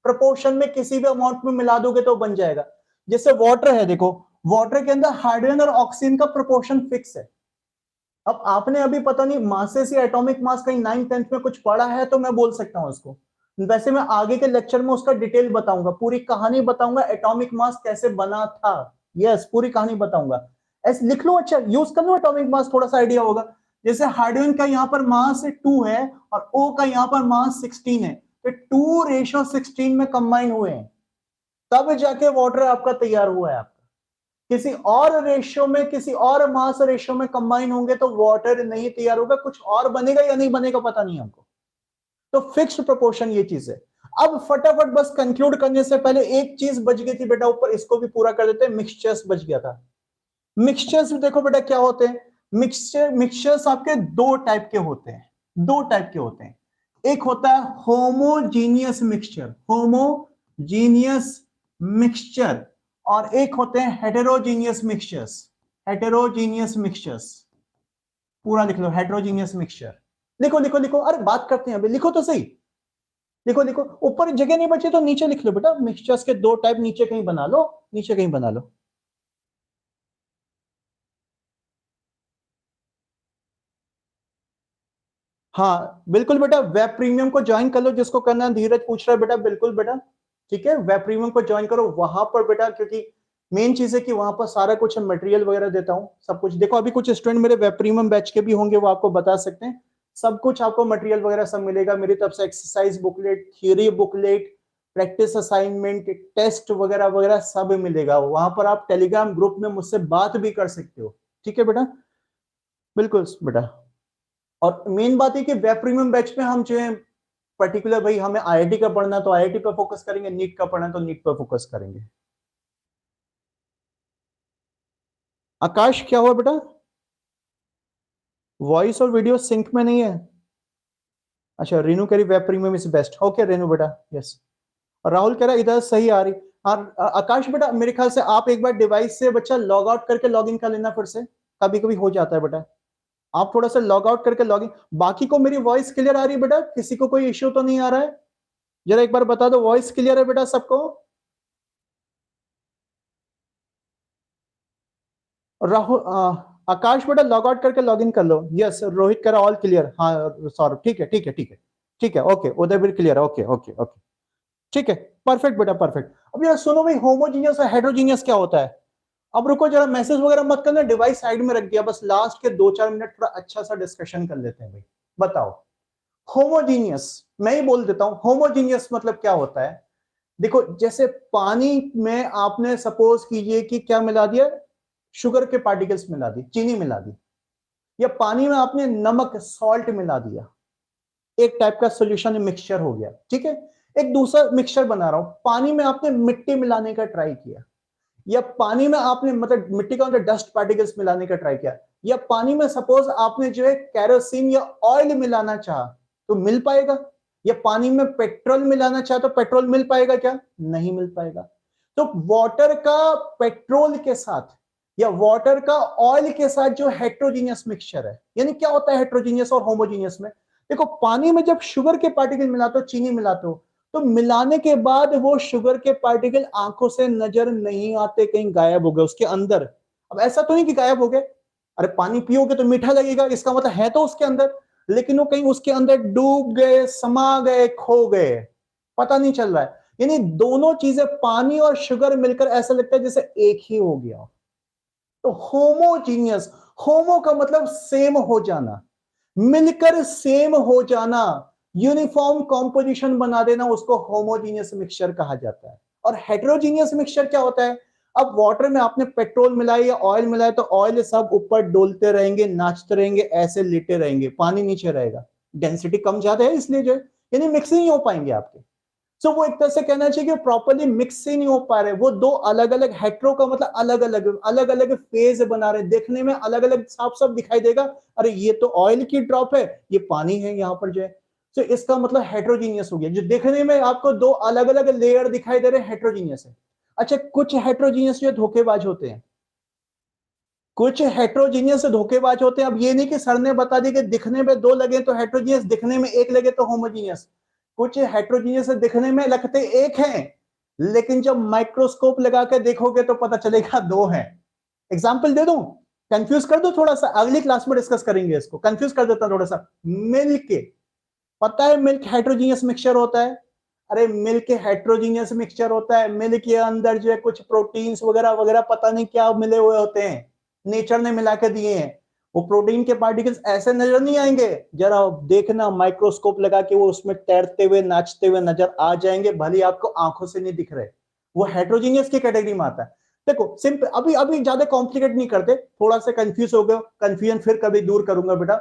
प्रोपोर्शन में किसी भी अमाउंट में मिला दोगे तो बन जाएगा। जैसे वाटर है, देखो वाटर के अंदर हाइड्रोजन और ऑक्सीजन का प्रोपोर्शन फिक्स है। अब आपने अभी पता नहीं मासेस या एटॉमिक मास कहीं 9th-10th में कुछ पढ़ा है तो मैं बोल सकता हूं उसको, वैसे मैं आगे के लेक्चर में उसका डिटेल बताऊंगा, पूरी कहानी बताऊंगा, एटॉमिक मास कैसे बना था, यस पूरी कहानी बताऊंगा। ऐसे लिख लो, अच्छा यूज कर लो एटॉमिक मास, थोड़ा सा आइडिया होगा। जैसे हाइड्रोजन का यहाँ पर मास 2 है और O का यहाँ पर मास 16 है, तो 2:16 में कंबाइन हुए हैं, तब जाके वाटर आपका तैयार हुआ है। आपका किसी और रेशियो में, किसी और मास रेशियो में कंबाइन होंगे तो वाटर नहीं तैयार होगा, कुछ और बनेगा या नहीं बनेगा पता नहीं हमको। तो फिक्स्ड प्रोपोर्शन ये चीज है। अब फटाफट बस कंक्लूड करने से पहले एक चीज बच गई थी बेटा ऊपर, इसको भी पूरा कर देते हैं, मिक्सचर्स बच गया था। मिक्सचर्स देखो बेटा क्या होते हैं, मिक्सचर्स आपके दो टाइप के होते हैं, दो टाइप के होते हैं। एक होता है होमोजीनियस मिक्सचर, होमोजीनियस मिक्सचर, और एक होते हैं हेटेरोजीनियस मिक्सचर्स, हेटेरोजीनियस मिक्सचर्स। पूरा लिख लो, हेटेरोजीनियस मिक्सचर, लिखो लिखो लिखो, अरे बात करते हैं अभी, लिखो तो सही, लिखो लिखो, ऊपर जगह नहीं बची तो नीचे लिख लो बेटा, मिक्सचर्स के दो टाइप नीचे कहीं बना लो, नीचे कहीं बना लो। हाँ बिल्कुल बेटा, वेब प्रीमियम को ज्वाइन कर लो, जिसको करना है, धीरज पूछ रहा है बेटा, बिल्कुल बेटा, ठीक है वेब प्रीमियम को ज्वाइन करो वहां पर बेटा, क्योंकि मेन चीज है कि वहां पर सारा कुछ मटेरियल वगैरह देता हूँ, सब कुछ। देखो अभी कुछ स्टूडेंट मेरे वेब प्रीमियम बैच के भी होंगे, वो आपको बता सकते हैं, सब कुछ आपको मटेरियल वगैरह सब मिलेगा मेरी तरफ से, exercise booklet, theory booklet, practice assignment, test वगैरह वगैरह सब मिलेगा वहां पर। आप टेलीग्राम ग्रुप में मुझसे बात भी कर सकते हो, ठीक है बेटा? बिल्कुल बेटा। और मेन बात है कि वेब प्रीमियम बैच में हम जो है पर्टिकुलर भाई हमें आईआईटी का पढ़ना तो आईआईटी पर फोकस करेंगे, नीट का पढ़ना तो नीट पर फोकस करेंगे। आकाश क्या हुआ बेटा? वॉइस और वीडियो सिंक में नहीं है? अच्छा, रेनू कह रही web premium is best. Okay Renu बेटा, यस। और राहुल कह रहा है इधर सही आ रही। हाँ आकाश बेटा, मेरे ख्याल से आप एक बार डिवाइस से बच्चा लॉग आउट करके लॉग इन कर लेना फिर से, कभी कभी हो जाता है बेटा। आप थोड़ा सा लॉग आउट करके लॉग इन। बाकी को मेरी वॉइस क्लियर आ रही है बेटा? किसी को कोई इश्यू तो नहीं आ रहा है? जरा एक बार बता दो, वॉइस क्लियर है बेटा सबको? राहुल आकाश बेटा लॉग आउट करके लॉग इन कर लो। यस रोहित कह रहा ऑल क्लियर। हाँ सौरभ, ठीक है ठीक है ठीक है ठीक है, ओके उधर भी क्लियर है, ओके ओके ओके ठीक है, परफेक्ट बेटा परफेक्ट। अब यार सुनो भाई, होमोजीनियस और हेटेरोजीनियस क्या होता है? अब रुको जरा, मैसेज वगैरह मत करना, डिवाइस साइड में रख दिया, बस लास्ट के 2-4 मिनट थोड़ा अच्छा सा डिस्कशन कर लेते हैं भाई। बताओ होमोजीनियस, मैं ही बोल देता हूं होमोजीनियस मतलब क्या होता है। देखो जैसे पानी में आपने सपोज कीजिए कि क्या मिला दिया, शुगर के पार्टिकल्स मिला दी, चीनी मिला दी, या पानी में आपने नमक सॉल्ट मिला दिया, एक टाइप का सॉल्यूशन मिक्सचर हो गया, ठीक है। एक दूसरा मिक्सचर बना रहा हूं, पानी में आपने मिट्टी मिलाने का ट्राई किया, या पानी में आपने मतलब मिट्टी का मतलब डस्ट पार्टिकल्स मिलाने का ट्राई किया, या पानी में सपोज आपने जो है कैरोसिन या ऑयल मिलाना चाहा तो मिल पाएगा, या पानी में पेट्रोल मिलाना चाहा तो पेट्रोल मिल पाएगा क्या? नहीं मिल पाएगा। तो वाटर का पेट्रोल के साथ या वाटर का ऑयल के साथ जो हेट्रोजीनियस मिक्सचर है, यानी क्या होता है हेट्रोजीनियस और होमोजीनियस में? देखो पानी में जब शुगर के पार्टिकल मिलाते हो, चीनी मिलाते हो, तो मिलाने के बाद वो शुगर के पार्टिकल आंखों से नजर नहीं आते, कहीं गायब हो गए उसके अंदर। अब ऐसा तो नहीं कि गायब हो गए, अरे पानी पियोगे तो मीठा लगेगा, इसका मतलब है तो उसके अंदर, लेकिन वो कहीं उसके अंदर डूब गए, समा गए, खो गए, पता नहीं चल रहा है। यानी दोनों चीजें पानी और शुगर मिलकर ऐसा लगता है जैसे एक ही हो गया। तो होमोजीनियस, होमो का मतलब सेम हो जाना, मिलकर सेम हो जाना, यूनिफॉर्म कॉम्पोजिशन बना देना, उसको होमोजीनियस मिक्सचर कहा जाता है। और हेटेरोजीनियस मिक्सचर क्या होता है? अब वाटर में आपने पेट्रोल मिलाया या ऑयल मिलाया तो ऑयल सब ऊपर डोलते रहेंगे, नाचते रहेंगे, ऐसे लेटे रहेंगे, पानी नीचे रहेगा, डेंसिटी कम ज्यादा है इसलिए जो है, यानी मिक्स नहीं हो पाएंगे आपके। सो वो एक तरह से कहना चाहिए कि प्रॉपर्ली मिक्स ही नहीं हो पा रहे, वो दो अलग अलग, हेट्रो का मतलब अलग अलग अलग अलग फेज बना रहे, देखने में अलग अलग साफ साफ दिखाई देगा, अरे ये तो ऑयल की ड्रॉप है, ये पानी है यहाँ पर जो है। तो इसका मतलब हेट्रोजीनियस हो गया, जो देखने में आपको दो अलग अलग लेयर दिखाई दे रहे हैं, हेट्रोजीनियस है। अच्छा कुछ हेट्रोजीनियस जो धोखेबाज होते हैं, कुछ हेट्रोजीनियस धोखेबाज होते हैं। अब ये नहीं कि सर ने बता दी कि दिखने में दो लगे तो हेट्रोजीनियस, दिखने में एक लगे तो होमोजीनियस। कुछ हेट्रोजीनियस दिखने में लगते एक हैं, लेकिन जब माइक्रोस्कोप लगा के देखोगे तो पता चलेगा दो हैं। एग्जाम्पल दे दूं, कंफ्यूज कर दो थोड़ा सा, अगली क्लास में डिस्कस करेंगे इसको, कंफ्यूज कर देता थोड़ा सा। मिल्क, पता है मिल्क हेट्रोजीनियस मिक्सचर होता है? अरे मिल्क हेट्रोजीनियस मिक्सचर होता है, मिल्क के अंदर जो है कुछ प्रोटीन्स वगैरह वगैरह पता नहीं क्या मिले हुए होते हैं, नेचर ने मिला के दिए हैं। वो प्रोटीन के पार्टिकल्स ऐसे नजर नहीं आएंगे, जरा देखना माइक्रोस्कोप लगा के वो उसमें तैरते हुए नाचते हुए नजर आ जाएंगे, भले आपको आंखों से नहीं दिख रहे, वो हेट्रोजीनियस की कैटेगरी में आता है। देखो सिंपल, अभी अभी ज्यादा कॉम्प्लिकेट नहीं करते, थोड़ा सा कंफ्यूज हो गए, कंफ्यूजन फिर कभी दूर करूंगा बेटा।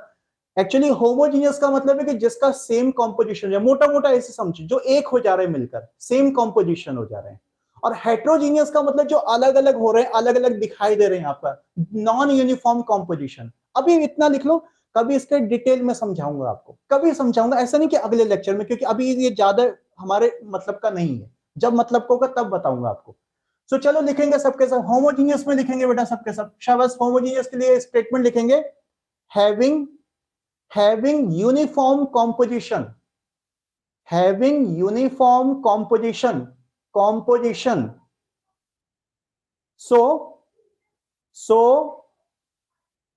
एक्चुअली होमोजीनियस का मतलब है कि जिसका सेम कॉम्पोजिशन है, मोटा मोटा ऐसे समझो, जो एक हो जा रहे हैं मिलकर, सेम कॉम्पोजिशन हो जा रहे हैं। और हेट्रोजीनियस का मतलब जो अलग अलग हो रहे हैं, अलग अलग दिखाई दे रहे हैं आपका, नॉन यूनिफॉर्म कॉम्पोजिशन। अभी इतना लिख लो, कभी इसके डिटेल में समझाऊंगा आपको, कभी समझाऊंगा, ऐसा नहीं कि अगले लेक्चर में, क्योंकि अभी ये ज्यादा हमारे मतलब का नहीं है, जब मतलब का होगा तब बताऊंगा आपको। सो चलो लिखेंगे सबके सब, होमोजीनियस में लिखेंगे बेटा सबके सब, शाबाश। होमोजीनियस के लिए स्टेटमेंट लिखेंगे, having uniform composition, having uniform composition, so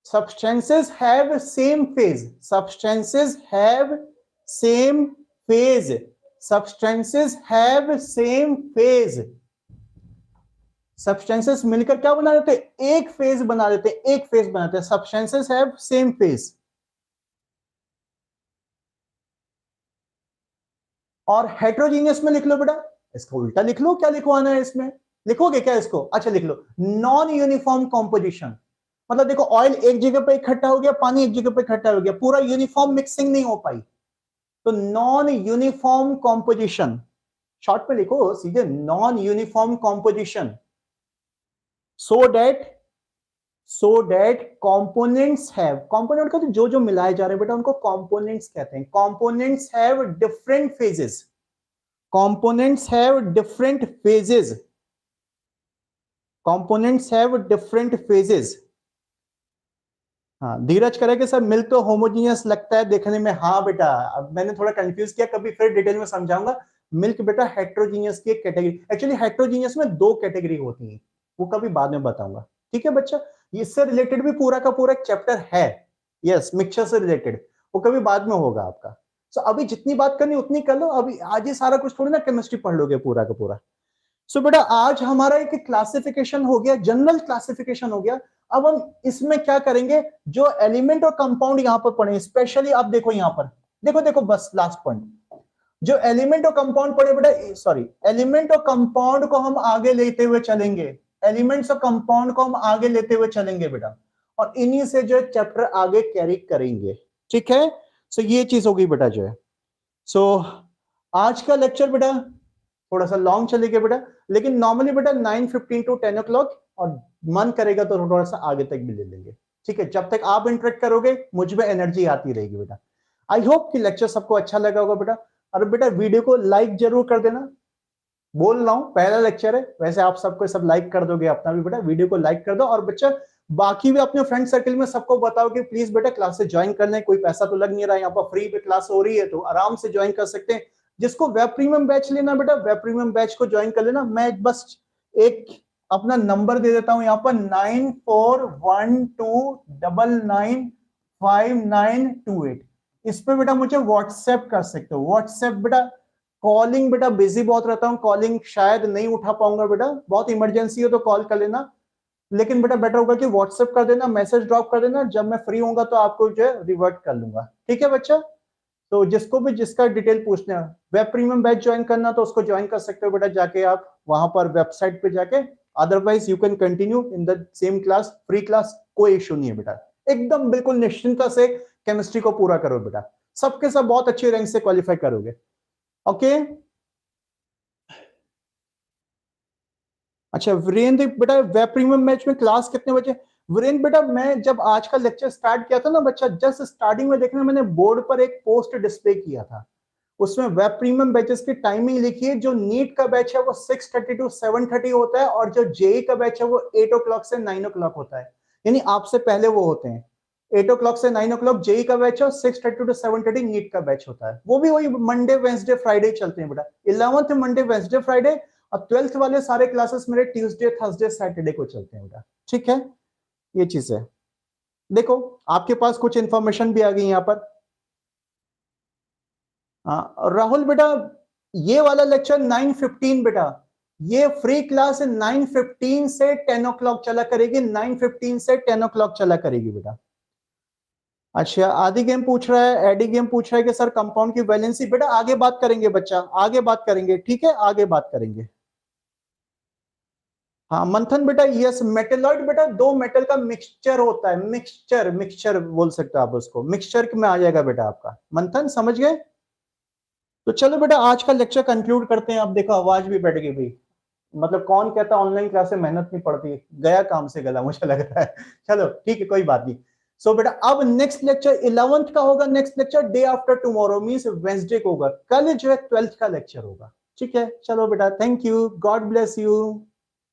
substances have same phase, substances have same phase, substances have same phase, substances मिलकर क्या बना देते हैं? एक फेज बना देते हैं, एक फेज बनाते हैं, substances have same phase। और हेट्रोजीनियस में लिख लो बेटा, इसको उल्टा लिख लो, क्या लिखवाना है इसमें, लिखोगे क्या इसको? अच्छा लिख लो, नॉन यूनिफॉर्म कॉम्पोजिशन, मतलब देखो ऑयल एक जगह पे इकट्ठा हो गया, पानी एक जगह पे इकट्ठा हो गया, पूरा यूनिफॉर्म मिक्सिंग नहीं हो पाई, तो नॉन यूनिफॉर्म कॉम्पोजिशन, शॉर्ट पे लिखो सीधे, non uniform composition, so that components have, component का तो जो जो मिलाए जा रहे हैं बेटा उनको कंपोनेंट्स कहते हैं, components have different phases, components have different phases, components have different phases। हाँ धीरज करेगा सर, मिल्क तो होमोजीनियस लगता है देखने में, हाँ बेटा अब मैंने थोड़ा कंफ्यूज किया, कभी फिर डिटेल में समझाऊंगा। मिल्क बेटा हेट्रोजीनियस की एक कैटेगरी, एक्चुअली हेट्रोजीनियस में दो कैटेगरी होती है, वो कभी बाद में बताऊंगा, ठीक है बच्चा, इससे रिलेटेड भी पूरा का पूरा एक चैप्टर है, यस मिक्सचर से रिलेटेड, वो कभी बाद में होगा आपका। सो अभी जितनी बात करनी उतनी कर लो, अभी आज ही सारा कुछ थोड़ी ना केमिस्ट्री पढ़ लोगे पूरा का पूरा। सो बेटा आज हमारा एक क्लासिफिकेशन हो गया, जनरल क्लासिफिकेशन हो गया, अब हम इसमें क्या करेंगे, जो एलिमेंट और कंपाउंड यहां पर पढ़े, स्पेशली आप देखो यहां पर, देखो देखो बस लास्ट पॉइंट, जो एलिमेंट और कंपाउंड पढ़े बेटा, सॉरी एलिमेंट और कंपाउंड को हम आगे लेते हुए चलेंगे, एलिमेंट्स और कंपाउंड को हम आगे लेते हुए चलेंगे बेटा, और इन्हीं से जो चैप्टर आगे कैरी करेंगे, ठीक है। सो ये चीज होगी बेटा जो है। सो आज का लेक्चर बेटा थोड़ा सा लॉन्ग चलेगा बेटा, लेकिन नॉर्मली बेटा 9:15 to 10 o'clock, और मन करेगा तो थोड़ा सा आगे तक भी ले लेंगे, ठीक है, जब तक आप इंटरेक्ट करोगे मुझ में एनर्जी आती रहेगी बेटा। आई होप कि लेक्चर सबको अच्छा लगा होगा बेटा, और बेटा वीडियो को लाइक जरूर कर देना, बोल रहा हूं पहला लेक्चर है, वैसे आप सबको सब लाइक कर दोगे, अपना भी बेटा वीडियो को लाइक कर दो, और बच्चा बाकी भी अपने फ्रेंड सर्कल में सबको बताओ कि प्लीज बेटा क्लासेस ज्वाइन कर लें, कोई पैसा तो लग नहीं रहा है, यहाँ पर फ्री पे क्लास हो रही है तो आराम से ज्वाइन कर सकते हैं। जिसको वेब प्रीमियम बैच लेना बेटा, वेब प्रीमियम बैच को ज्वाइन कर लेना, मैं बस एक अपना नंबर दे देता हूं यहाँ पर 9412995928, इस पे बेटा मुझे व्हाट्सएप कर सकते हो, व्हाट्सएप बेटा, कॉलिंग बेटा बिजी बहुत रहता हूं, कॉलिंग शायद नहीं उठा पाऊंगा बेटा, बहुत इमरजेंसी हो तो कॉल कर लेना, लेकिन बेटा बेटर होगा कि व्हाट्सएप कर देना, मैसेज ड्रॉप कर देना, जब मैं फ्री होऊंगा तो आपको जो है रिवर्ट कर लूंगा, ठीक है बच्चा। तो जिसको भी जिसका डिटेल पूछना है, वेब प्रीमियम बैच ज्वाइन करना तो उसको ज्वाइन कर सकते हो बेटा, जाके आप वहां पर वेबसाइट पे जाके, otherwise you can continue in the same class, free class, कोई इश्यू नहीं है बेटा, एकदम बिल्कुल निश्चिंता से केमिस्ट्री को पूरा करो बेटा, सबके सब बहुत अच्छे रैंक से क्वालिफाई करोगे, ओके। अच्छा वीरेंद्र बेटा, वेब प्रीमियम बैच में क्लास कितने बजे? वीरेंद्र बेटा मैं जब आज का लेक्चर स्टार्ट किया था ना बच्चा, जस्ट स्टार्टिंग में देखना मैंने बोर्ड पर एक पोस्ट डिस्प्ले किया था, उसमें वेब प्रीमियम बैचेस की टाइमिंग लिखी है, जो नीट का बैच है वो 6:30 to 7:30 होता है, और जो जेई का बैच है वो 8 o'clock से 9 o'clock होता है, यानी आपसे पहले वो होते हैं, 8 o'clock से 9 o'clock जेई का बैच है, और 6:30 to 7:30 नीट का बैच होता है, वो भी वही मंडे वेंसडे फ्राइडे चलते हैं बेटा, 11th मंडे वेंसडे फ्राइडे, और 12th वाले सारे क्लासेस मेरे ट्यूसडे थर्सडे सैटरडे को चलते हैं बेटा, ठीक है, ये चीज है। देखो आपके पास कुछ इंफॉर्मेशन भी आ गई यहाँ पर, राहुल बेटा ये वाला लेक्चर 9:15 बेटा, ये फ्री क्लास 9:15 से 10 o'clock चला करेगी, 9:15 से 10 o'clock चला करेगी बेटा। अच्छा आदि गेम पूछ रहा है, एडी गेम पूछ रहा है कि सर कंपाउंड की वैलेंसी, बेटा आगे बात करेंगे बच्चा, आगे बात करेंगे, ठीक है आगे बात करेंगे। हाँ मंथन बेटा, यस मेटलॉइड बेटा दो मेटल का मिक्सचर होता है, मिक्सचर, मिक्सचर बोल सकते हो आप उसको, मिक्सचर में आ जाएगा बेटा आपका, मंथन समझ गए। तो चलो बेटा आज का लेक्चर कंक्लूड करते हैं, अब देखो आवाज भी बैठ गई भाई, मतलब कौन कहता ऑनलाइन क्लास में मेहनत नहीं पड़ती, गया काम से गला मुझे लग रहा है, चलो ठीक है कोई बात नहीं। सो बेटा अब नेक्स्ट लेक्चर 11th का होगा, next lecture day after tomorrow means Wednesday को होगा, कल जो है 12th का लेक्चर होगा, ठीक है। चलो बेटा thank you, God bless you.